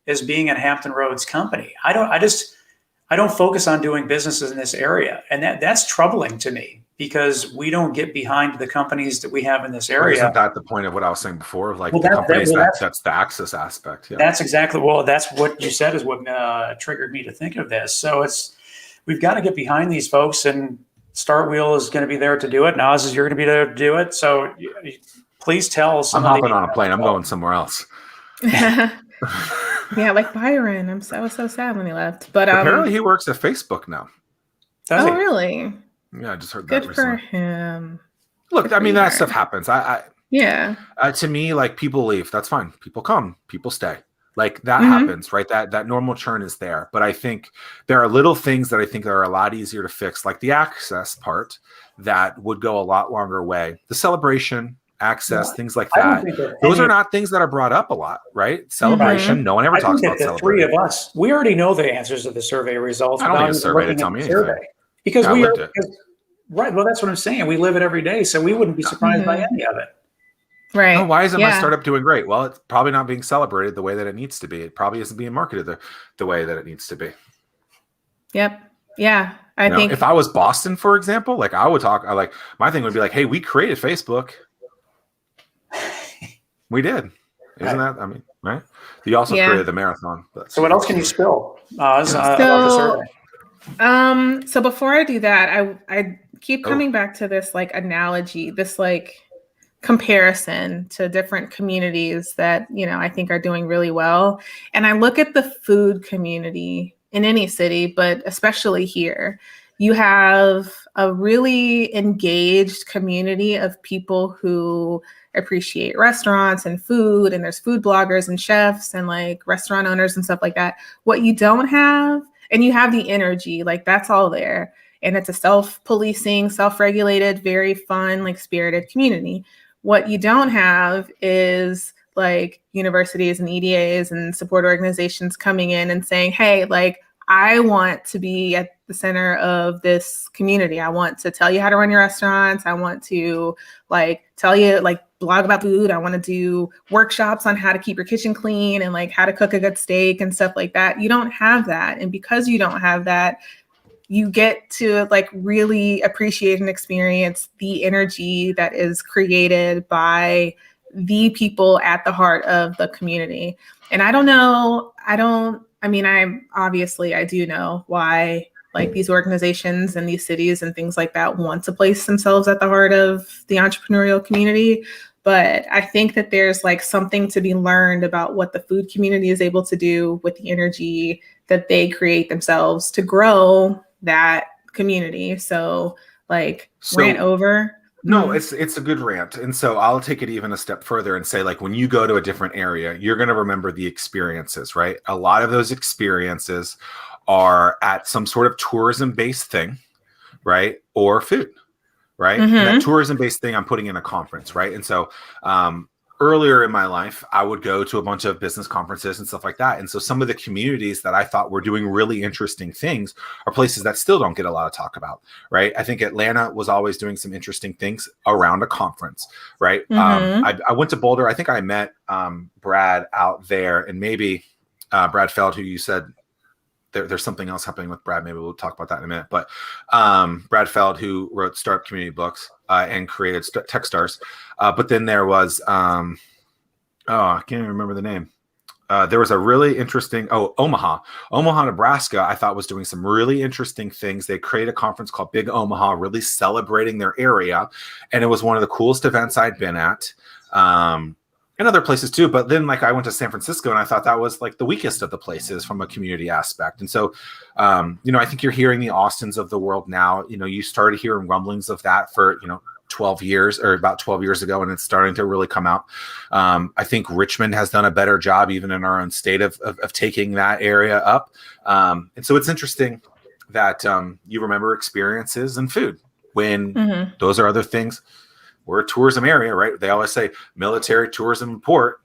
as being a Hampton Roads company. I don't focus on doing businesses in this area, and that's troubling to me, because we don't get behind the companies that we have in this area. Isn't that the point of what I was saying before? Like the companies, that's the access aspect. Yeah. That's exactly, that's what you said is what triggered me to think of this. So we've got to get behind these folks, and Start Wheel is going to be there to do it. And Aaz, you're going to be there to do it. So please tell somebody. I'm hopping on a plane. I'm going somewhere else. Yeah, like Byron. I was so sad when he left. But apparently he works at Facebook now. Really? Yeah, I just heard that. Good for him. Look, I mean, that stuff happens. Yeah. To me, like, people leave. That's fine. People come, people stay. Like, that Mhm. happens, right? That normal churn is there. But I think there are little things that I think are a lot easier to fix, like the access part that would go a lot longer way. The celebration, access, things like I don't that. think that Those any are of, not things that are brought up a lot, right? Celebration, no one ever I talks think that about the three celebrating. of us, we already know the answers to the survey results I don't need without a even survey to looking tell at me the anything. survey. Because I we are, lived it. right, well, that's what I'm saying. We live it every day, so we wouldn't be surprised by any of it. Right. Oh, why isn't my Yeah. startup doing great? Well, it's probably not being celebrated the way that it needs to be. It probably isn't being marketed the way that it needs to be. Yep. Yeah. I think If I was Boston, for example, like, I would talk, my thing would be like, hey, we created Facebook. We did. Isn't that, I mean, right? You also Yeah. created the marathon. But, So what else can you spill, Oz, about the So, survey? so before I do that, I keep Oh. coming back to this like analogy, this like comparison to different communities that, you know, I think are doing really well. And I look at the food community in any city, but especially here. You have a really engaged community of people who appreciate restaurants and food, and there's food bloggers and chefs and like restaurant owners and stuff like that. What you don't have, and you have the energy, like that's all there. And it's a self-policing, self-regulated, very fun, like spirited community. What you don't have is like universities and EDAs and support organizations coming in and saying, hey, like, I want to be at the center of this community. I want to tell you how to run your restaurants. I want to like tell you, like, blog about food. I want to do workshops on how to keep your kitchen clean and like how to cook a good steak and stuff like that. You don't have that. And because you don't have that, you get to like really appreciate and experience the energy that is created by the people at the heart of the community. And I don't know, I do know why like these organizations and these cities and things like that want to place themselves at the heart of the entrepreneurial community. But I think that there's like something to be learned about what the food community is able to do with the energy that they create themselves to grow that community. So like rant over. No, it's a good rant. And so I'll take it even a step further and say, like, when you go to a different area, you're going to remember the experiences, right? A lot of those experiences are at some sort of tourism-based thing, right? Or food, right? And that tourism-based thing, I'm putting in a conference, right? And so earlier in my life, I would go to a bunch of business conferences and stuff like that. And so some of the communities that I thought were doing really interesting things are places that still don't get a lot of talk about, right? I think Atlanta was always doing some interesting things around a conference, right? I went to Boulder. I think I met Brad out there, and maybe Brad Feld, who you said there's something else happening with Brad. Maybe we'll talk about that in a minute. But Brad Feld, who wrote Startup Community Books and created Techstars. But then there was, I can't even remember the name. There was a really interesting, Omaha, Nebraska, I thought was doing some really interesting things. They created a conference called Big Omaha, really celebrating their area. And it was one of the coolest events I'd been at. And other places too. But then like I went to San Francisco and I thought that was like the weakest of the places from a community aspect. And so, I think you're hearing the Austins of the world now. You started hearing rumblings of that for, 12 years or about 12 years ago, and it's starting to really come out. I think Richmond has done a better job, even in our own state, of taking that area up. And so it's interesting that you remember experiences and food when those are other things. We're a tourism area, right? They always say military, tourism, and port.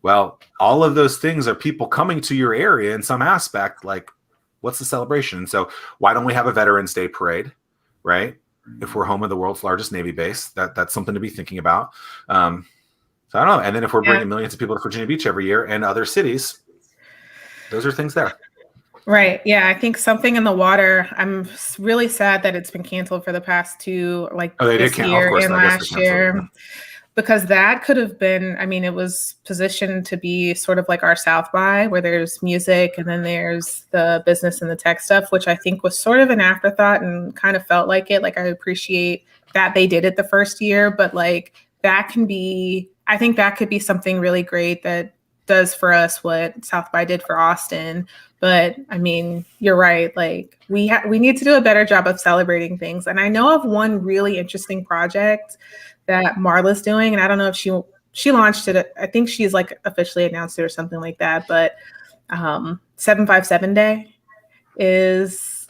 Well, all of those things are people coming to your area in some aspect. Like, what's the celebration? So why don't we have a Veterans Day parade, right? If we're home of the world's largest Navy base, that's something to be thinking about. So I don't know. And then if we're bringing millions of people to Virginia Beach every year and other cities, those are things there. Right. Yeah. I think something in the water. I'm really sad that it's been canceled for the past two, like this year and last year, because that could have been, it was positioned to be sort of like our South by, where there's music and then there's the business and the tech stuff, which I think was sort of an afterthought and kind of felt like it. Like, I appreciate that they did it the first year, but like I think that could be something really great that does for us what South by did for Austin. But I mean, you're right. Like we need to do a better job of celebrating things. And I know of one really interesting project that Marla's doing, and I don't know if she launched it. I think she's like officially announced it or something like that. But 757 Day is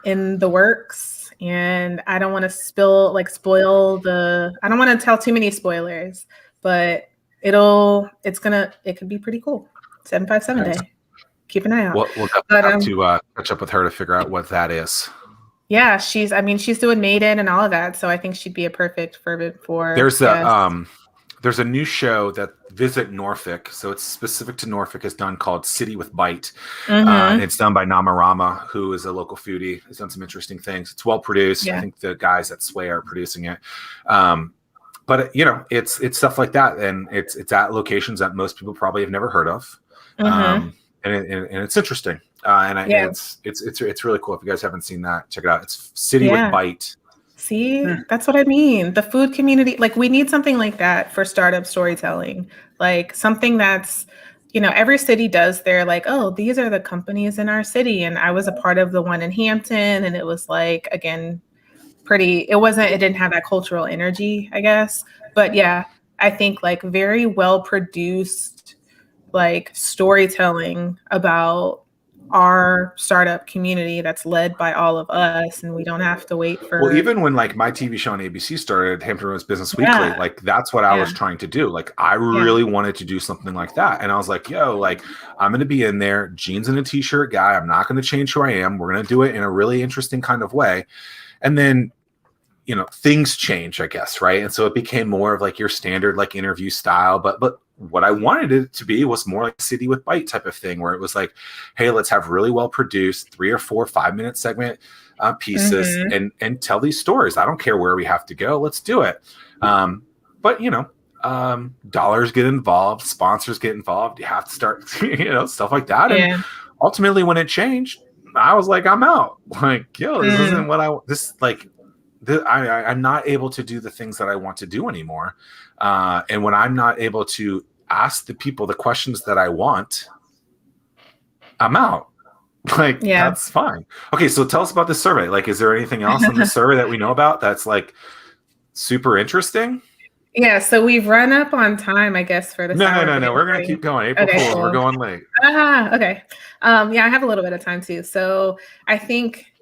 in the works, and I don't want to spoil I don't want to tell too many spoilers, but it could be pretty cool. 757 Day. Keep an eye out. We'll definitely have to catch up with her to figure out what that is. Yeah, she's doing Maiden and all of that, so I think she'd be a perfect Fervent for. There's a new show that Visit Norfolk, so it's specific to Norfolk, is done called City with Bite. And it's done by Namarama, who is a local foodie. He's done some interesting things. It's well produced. Yeah. I think the guys at Sway are producing it. But it's stuff like that, and it's at locations that most people probably have never heard of. And it's interesting. It's really cool. If you guys haven't seen that, check it out. It's City with Bite. See, that's what I mean. The food community, like we need something like that for startup storytelling, like something that's, every city does their like, oh, these are the companies in our city. And I was a part of the one in Hampton, and it was like, again, it didn't have that cultural energy, I guess. But yeah, I think like very well produced, like storytelling about our startup community that's led by all of us, and we don't have to wait for. Well, even when like my TV show on ABC started, Hampton Roads Business Weekly, like that's what I was trying to do. Like I really wanted to do something like that, and I was like, "Yo, like I'm going to be in there, jeans and a t-shirt guy. I'm not going to change who I am. We're going to do it in a really interesting kind of way." And then, things change, I guess, right? And so it became more of like your standard like interview style, but what I wanted it to be was more like City with Bite type of thing, where it was like, hey, let's have really well produced 3 or 4 5-minute segment pieces and tell these stories. I don't care where we have to go. Let's do it. But dollars get involved, sponsors get involved. You have to start, stuff like that. Yeah. And ultimately when it changed, I was like, I'm out. Like, yo, this isn't what I'm not able to do the things that I want to do anymore. And when I'm not able to ask the people the questions that I want, I'm out. Like, that's fine. Okay, so tell us about this survey. Like, is there anything else in the survey that we know about that's like super interesting? Yeah, so we've run up on time, I guess, for the No. We're going to keep going. April Fool's, cool. We're going late. Okay. I have a little bit of time too. So I think,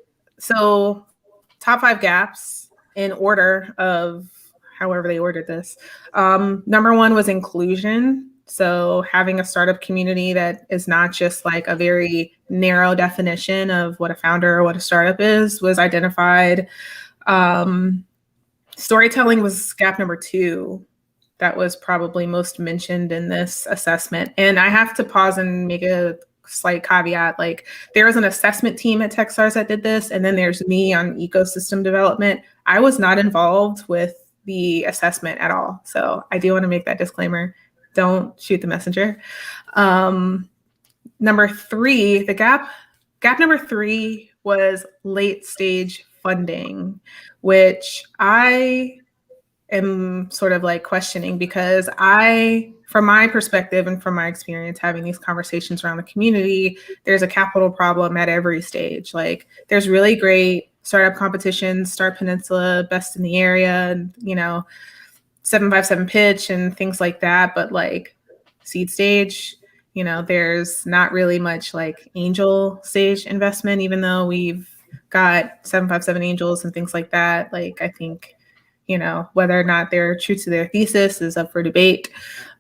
top 5 gaps in order of however they ordered this. Number 1 was inclusion. So having a startup community that is not just like a very narrow definition of what a founder or what a startup is was identified. Storytelling was gap number 2. That was probably most mentioned in this assessment. And I have to pause and make a slight caveat. Like there was an assessment team at Techstars that did this. And then there's me on ecosystem development. I was not involved with the assessment at all. So I do want to make that disclaimer. Don't shoot the messenger. Number 3, the gap number 3 was late stage funding, which I am sort of like questioning because from my perspective and from my experience having these conversations around the community, there's a capital problem at every stage. Like there's really great startup competitions, Start Peninsula, Best in the Area, and 757 pitch and things like that. But like seed stage, there's not really much like angel stage investment, even though we've got 757 angels and things like that. Like I think, whether or not they're true to their thesis is up for debate.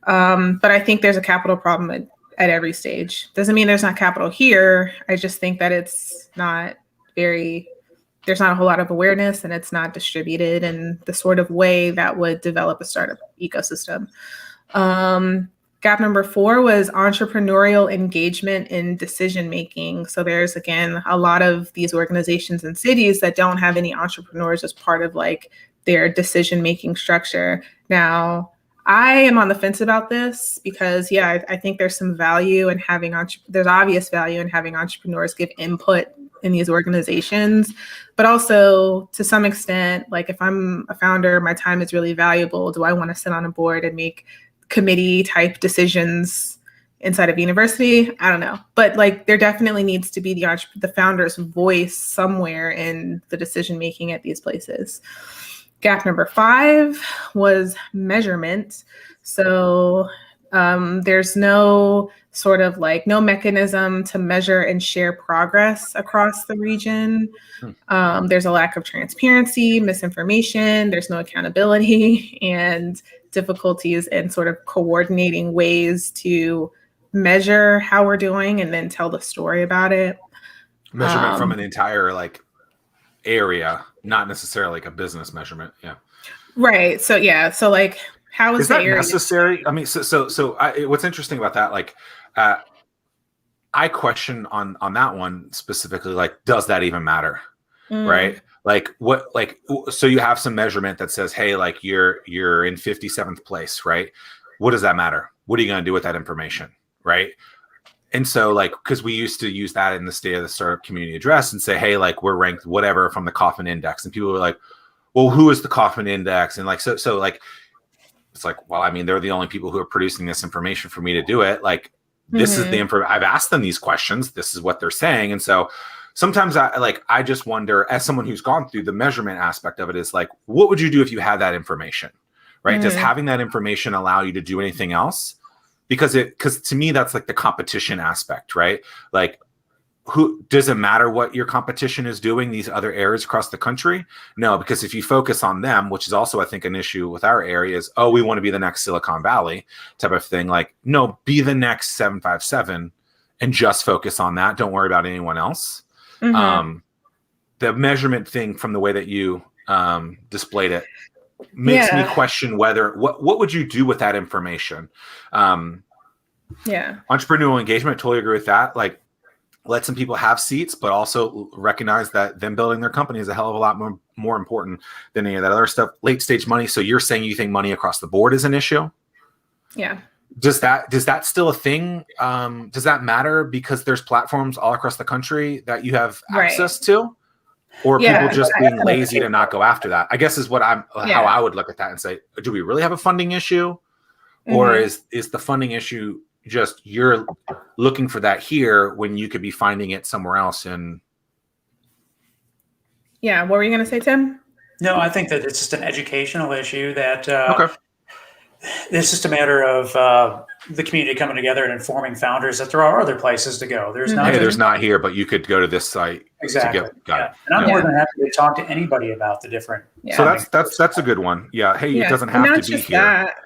But I think there's a capital problem at every stage. Doesn't mean there's not capital here. I just think that there's not a whole lot of awareness and it's not distributed in the sort of way that would develop a startup ecosystem. Gap number 4 was entrepreneurial engagement in decision-making. So there's, again, a lot of these organizations and cities that don't have any entrepreneurs as part of like their decision-making structure. Now, I am on the fence about this because, I think there's some value in having, there's obvious value in having entrepreneurs give input in these organizations, but also to some extent, like if I'm a founder, my time is really valuable. Do I want to sit on a board and make committee type decisions inside of university. I don't know, but like there definitely needs to be the founder's voice somewhere in the decision making at these places. Gap number 5 was measurement. So there's no sort of like no mechanism to measure and share progress across the region. There's a lack of transparency, misinformation, there's no accountability, and difficulties in sort of coordinating ways to measure how we're doing and then tell the story about it. Measurement from an entire like area, not necessarily like a business measurement. Yeah. Right. So yeah. So like, how is that the area necessary? I mean, what's interesting about that, like, I question on that one specifically, like, does that even matter? Right? Like so you have some measurement that says, hey, like you're in 57th place, right? What does that matter? What are you going to do with that information? Right. And so like, because we used to use that in the State of the Startup Community Address and say, hey, like we're ranked whatever from the Kauffman Index. And people were like, well, who is the Kauffman Index? And like, so like, it's like, well, I mean, they're the only people who are producing this information for me to do it. Like, this is the information. I've asked them these questions. This is what they're saying. And so sometimes I just wonder, as someone who's gone through the measurement aspect of it, is like, what would you do if you had that information, right? Does having that information allow you to do anything else? Because to me, that's like the competition aspect, right? Like, who does it matter what your competition is doing, these other areas across the country? No, because if you focus on them, which is also, I think, an issue with our area, is, oh, we want to be the next Silicon Valley type of thing. Like, no, be the next 757 and just focus on that. Don't worry about anyone else. The measurement thing, from the way that you displayed it, makes me question whether what would you do with that information? Entrepreneurial engagement, totally agree with that. Like, let some people have seats, but also recognize that them building their company is a hell of a lot more important than any of that other stuff. Late stage money. So you're saying you think money across the board is an issue? Yeah. Does that still a thing? Does that matter because there's platforms all across the country that you have access to? Or people just being lazy to not go after that? I guess is what how I would look at that and say, do we really have a funding issue? Or is the funding issue just you're looking for that here when you could be finding it somewhere else? And what were you going to say, Tim? No, I think that it's just an educational issue that it's just a matter of the community coming together and informing founders that there are other places to go. There's not. Hey, there's not here, but you could go to this site. Exactly. And I'm more than happy to talk to anybody about the different. So that's a good one. Yeah. Hey, it doesn't have to be here. That.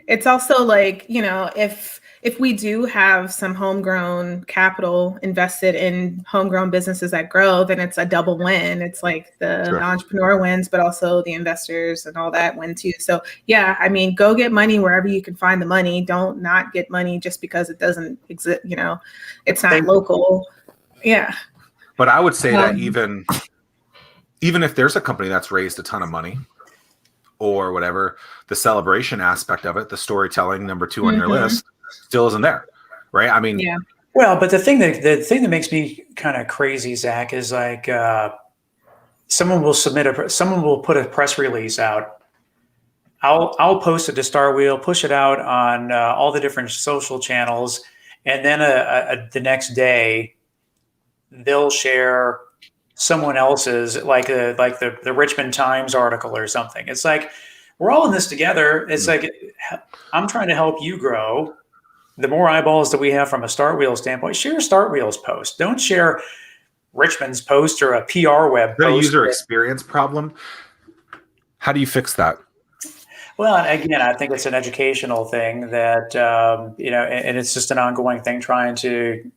It's also like, if we do have some homegrown capital invested in homegrown businesses that grow, then it's a double win. It's like the entrepreneur wins, but also the investors and all that win too. So I mean, go get money wherever you can find the money. Don't not get money just because it doesn't exist. It's not local. Yeah. But I would say that even if there's a company that's raised a ton of money or whatever, the celebration aspect of it, the storytelling, number 2 on your list, still isn't there, right? I mean, well, but the thing that makes me kind of crazy, Zach, is like someone will put a press release out. I'll post it to Star Wheel, push it out on all the different social channels, and then the next day they'll share someone else's, like the Richmond Times article or something. It's like, we're all in this together. It's like, I'm trying to help you grow. The more eyeballs that we have from a Start Wheel standpoint, share Start Wheel's post. Don't share Richmond's post or a PR web post. The user experience problem. How do you fix that? Well, again, I think it's an educational thing that, and it's just an ongoing thing, trying to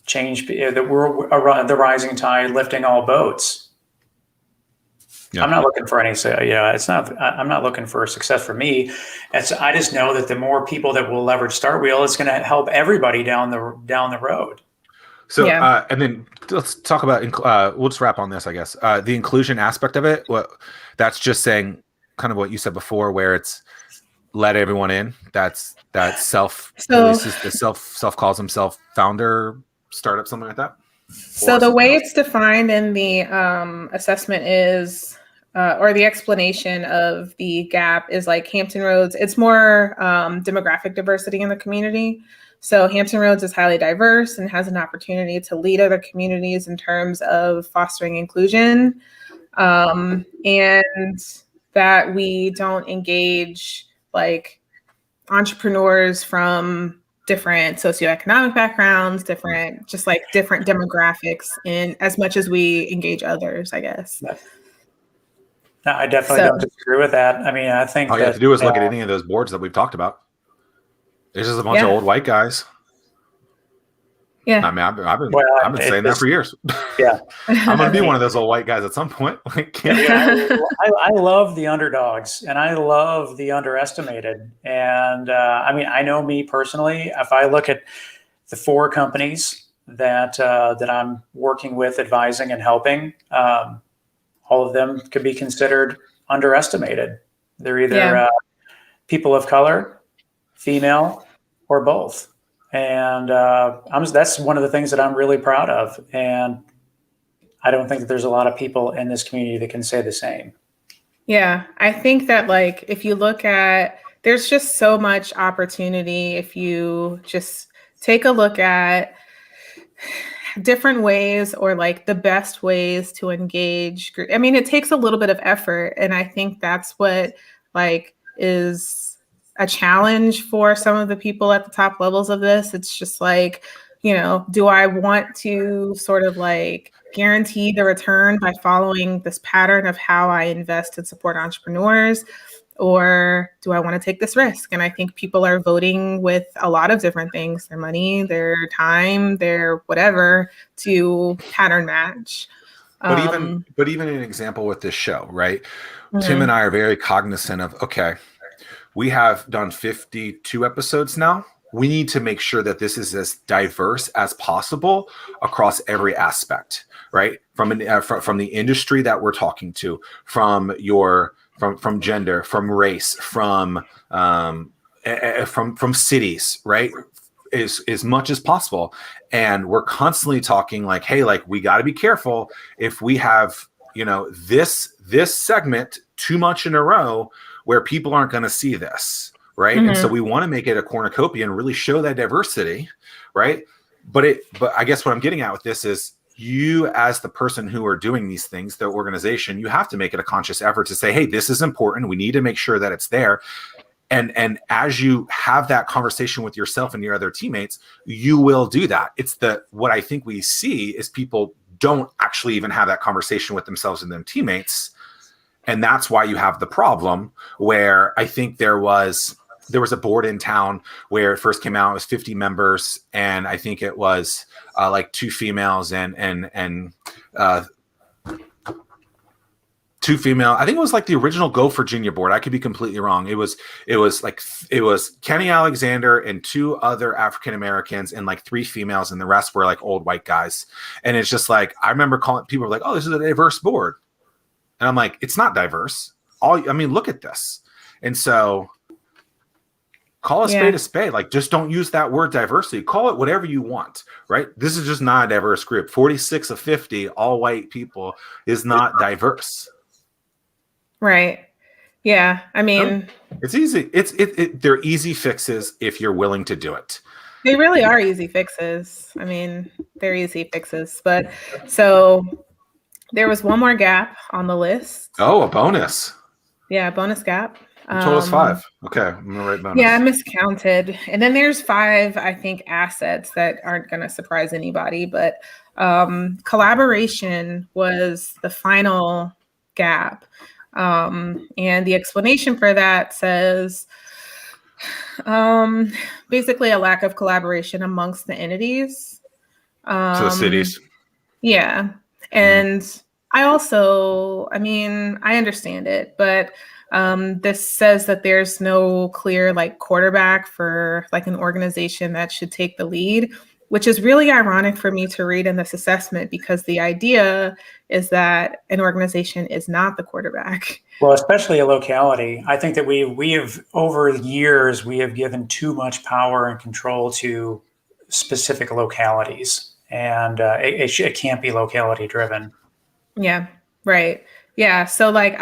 change that we're the rising tide lifting all boats. Yeah. I'm not looking for any, it's not, I'm not looking for success for me. I just know that the more people that will leverage Start Wheel, it's going to help everybody down the road. So, and then let's talk about, we'll just wrap on this, I guess. The inclusion aspect of it, that's just saying kind of what you said before, where it's let everyone in. That self calls himself founder startup, something like that. So the way it's defined in the assessment is, or the explanation of the gap is like Hampton Roads. It's more demographic diversity in the community. So Hampton Roads is highly diverse and has an opportunity to lead other communities in terms of fostering inclusion, and that we don't engage like entrepreneurs from different socioeconomic backgrounds, different demographics in as much as we engage others, I guess. No, I definitely don't disagree with that. I mean, I think all you have to do is look at any of those boards that we've talked about. There's just a bunch of old white guys. Yeah. I mean, I've been saying that for years. Yeah. I'm going to be one of those old white guys at some point. I love the underdogs and I love the underestimated. And I mean, I know me personally, if I look at the 4 companies that I'm working with, advising and helping, all of them could be considered underestimated. They're either people of color, female, or both. And that's one of the things that I'm really proud of. And I don't think that there's a lot of people in this community that can say the same. Yeah, I think that like if you look at, there's just so much opportunity if you just take a look at different ways or like the best ways to engage. I mean, it takes a little bit of effort. And I think that's what like is a challenge for some of the people at the top levels of this. It's just like, you know, do I want to sort of like guarantee the return by following this pattern of how I invest and support entrepreneurs? Or do I want to take this risk? And I think people are voting with a lot of different things, their money, their time, their whatever, to pattern match. But even an example with this show, right? Mm-hmm. Tim and I are very cognizant of, okay, we have done 52 episodes now. We need to make sure that this is as diverse as possible across every aspect, right? From the industry that we're talking to, from gender, from race, from cities, right? As much as possible. And we're constantly talking like, hey, like we got to be careful if we have, you know, this segment too much in a row where people aren't going to see this, right? Mm-hmm. And so we want to make it a cornucopia and really show that diversity, right? But I guess what I'm getting at with this is you as the person who are doing these things, the organization, you have to make it a conscious effort to say, hey, this is important. We need to make sure that it's there. And as you have that conversation with yourself and your other teammates, you will do that. It's what I think we see is people don't actually even have that conversation with themselves and their teammates. And that's why you have the problem where I think there was a board in town where it first came out, it was 50 members. And I think it was like 2 females and 2 female. I think it was like the original Go Virginia board. I could be completely wrong. It was Kenny Alexander and 2 other African-Americans and like 3 females. And the rest were like old white guys. And it's just like, I remember people were like, oh, this is a diverse board. And I'm like, it's not diverse. Look at this. And so call a spade a spade. Like, just don't use that word diversity. Call it whatever you want, right? This is just not a diverse group. 46 of 50 all white people is not diverse. Right. Yeah. I mean, it's easy. They're easy fixes if you're willing to do it. They really are easy fixes. I mean, they're easy fixes. But so there was one more gap on the list. Oh, a bonus. Yeah, bonus gap. You told us 5. Okay, I'm going to write bonus. Yeah, I miscounted. And then there's 5, I think, assets that aren't going to surprise anybody. But collaboration was the final gap. And the explanation for that says basically a lack of collaboration amongst the entities. So the cities. Yeah. And I understand it, but this says that there's no clear like quarterback for like an organization that should take the lead, which is really ironic for me to read in this assessment because the idea is that an organization is not the quarterback. Well, especially a locality. I think that we have over the years, we have given too much power and control to specific localities. And it can't be locality driven. Yeah, right. Yeah. So like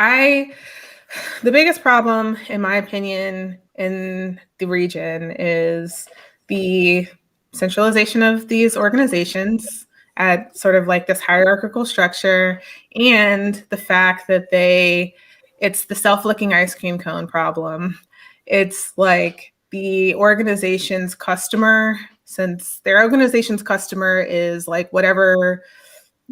the biggest problem, in my opinion, in the region is the centralization of these organizations at sort of like this hierarchical structure, and the fact that it's the self-licking ice cream cone problem. It's like the organization's customer, since their organization's customer is like whatever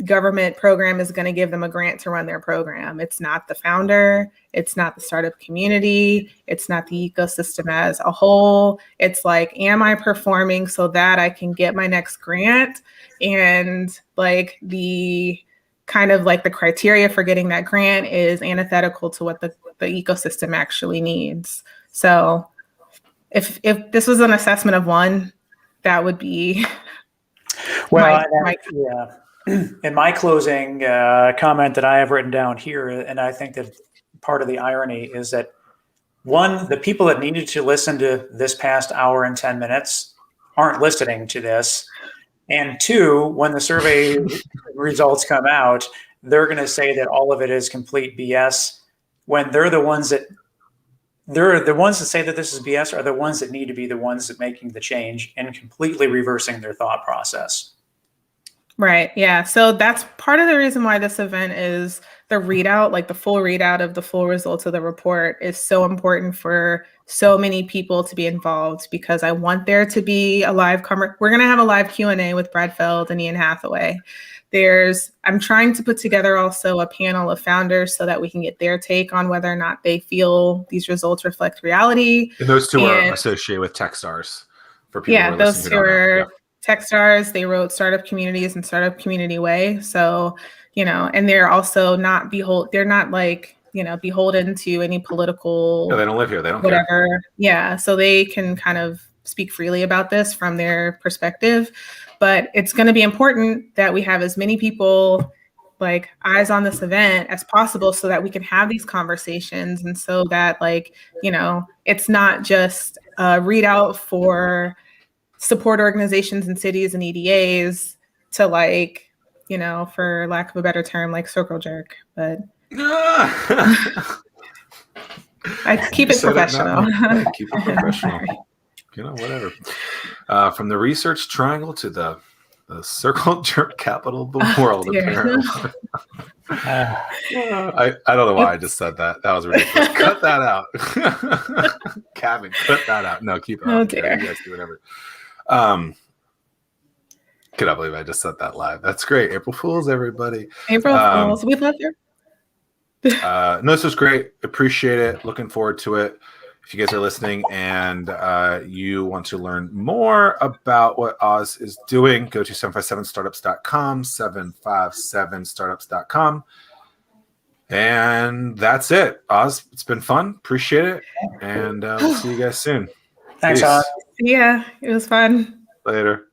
government program is going to give them a grant to run their program. It's not the founder. It's not the startup community. It's not the ecosystem as a whole. It's like, am I performing so that I can get my next grant? And like the kind of like the criteria for getting that grant is antithetical to what the ecosystem actually needs. So if this was an assessment of one, that would be well, yeah. In my closing comment that I have written down here, and I think that part of the irony is that, one, the people that needed to listen to this past hour and 10 minutes aren't listening to this. And two, when the survey results come out, they're going to say that all of it is complete BS, when they're the ones that say that this is BS are the ones that need to be the ones that making the change and completely reversing their thought process. Right. Yeah. So that's part of the reason why this event is the readout, like the full readout of the full results of the report, is so important for so many people to be involved, because I want there to be a live we're going to have a live Q&A with Brad Feld and Ian Hathaway. I'm trying to put together also a panel of founders so that we can get their take on whether or not they feel these results reflect reality. And those two are associated with Techstars for people who are those listening. Two are Techstars. They wrote Startup Communities and Startup Community Way. So, and they're also not beholden to any political. No, they don't live here. They don't whatever. care. Yeah. So they can kind of speak freely about this from their perspective. But it's going to be important that we have as many people like eyes on this event as possible, so that we can have these conversations, and so that it's not just a readout for support organizations and cities and EDAs to for lack of a better term, like circle jerk. But I keep it professional. Keep it professional. Whatever. From the research triangle to the circle jerk capital of the world, apparently. I don't know why I just said that. That was ridiculous. Cut that out. Kevin, cut that out. No, keep it on. You guys do whatever. Cannot believe I just said that live. That's great. April Fools, everybody. April Fools. We love you. No, this was great. Appreciate it. Looking forward to it. If you guys are listening and you want to learn more about what Aaz is doing, go to 757startups.com, 757startups.com. And that's it. Aaz, it's been fun. Appreciate it. And we'll see you guys soon. Thanks, Aaz. Yeah, it was fun. Later.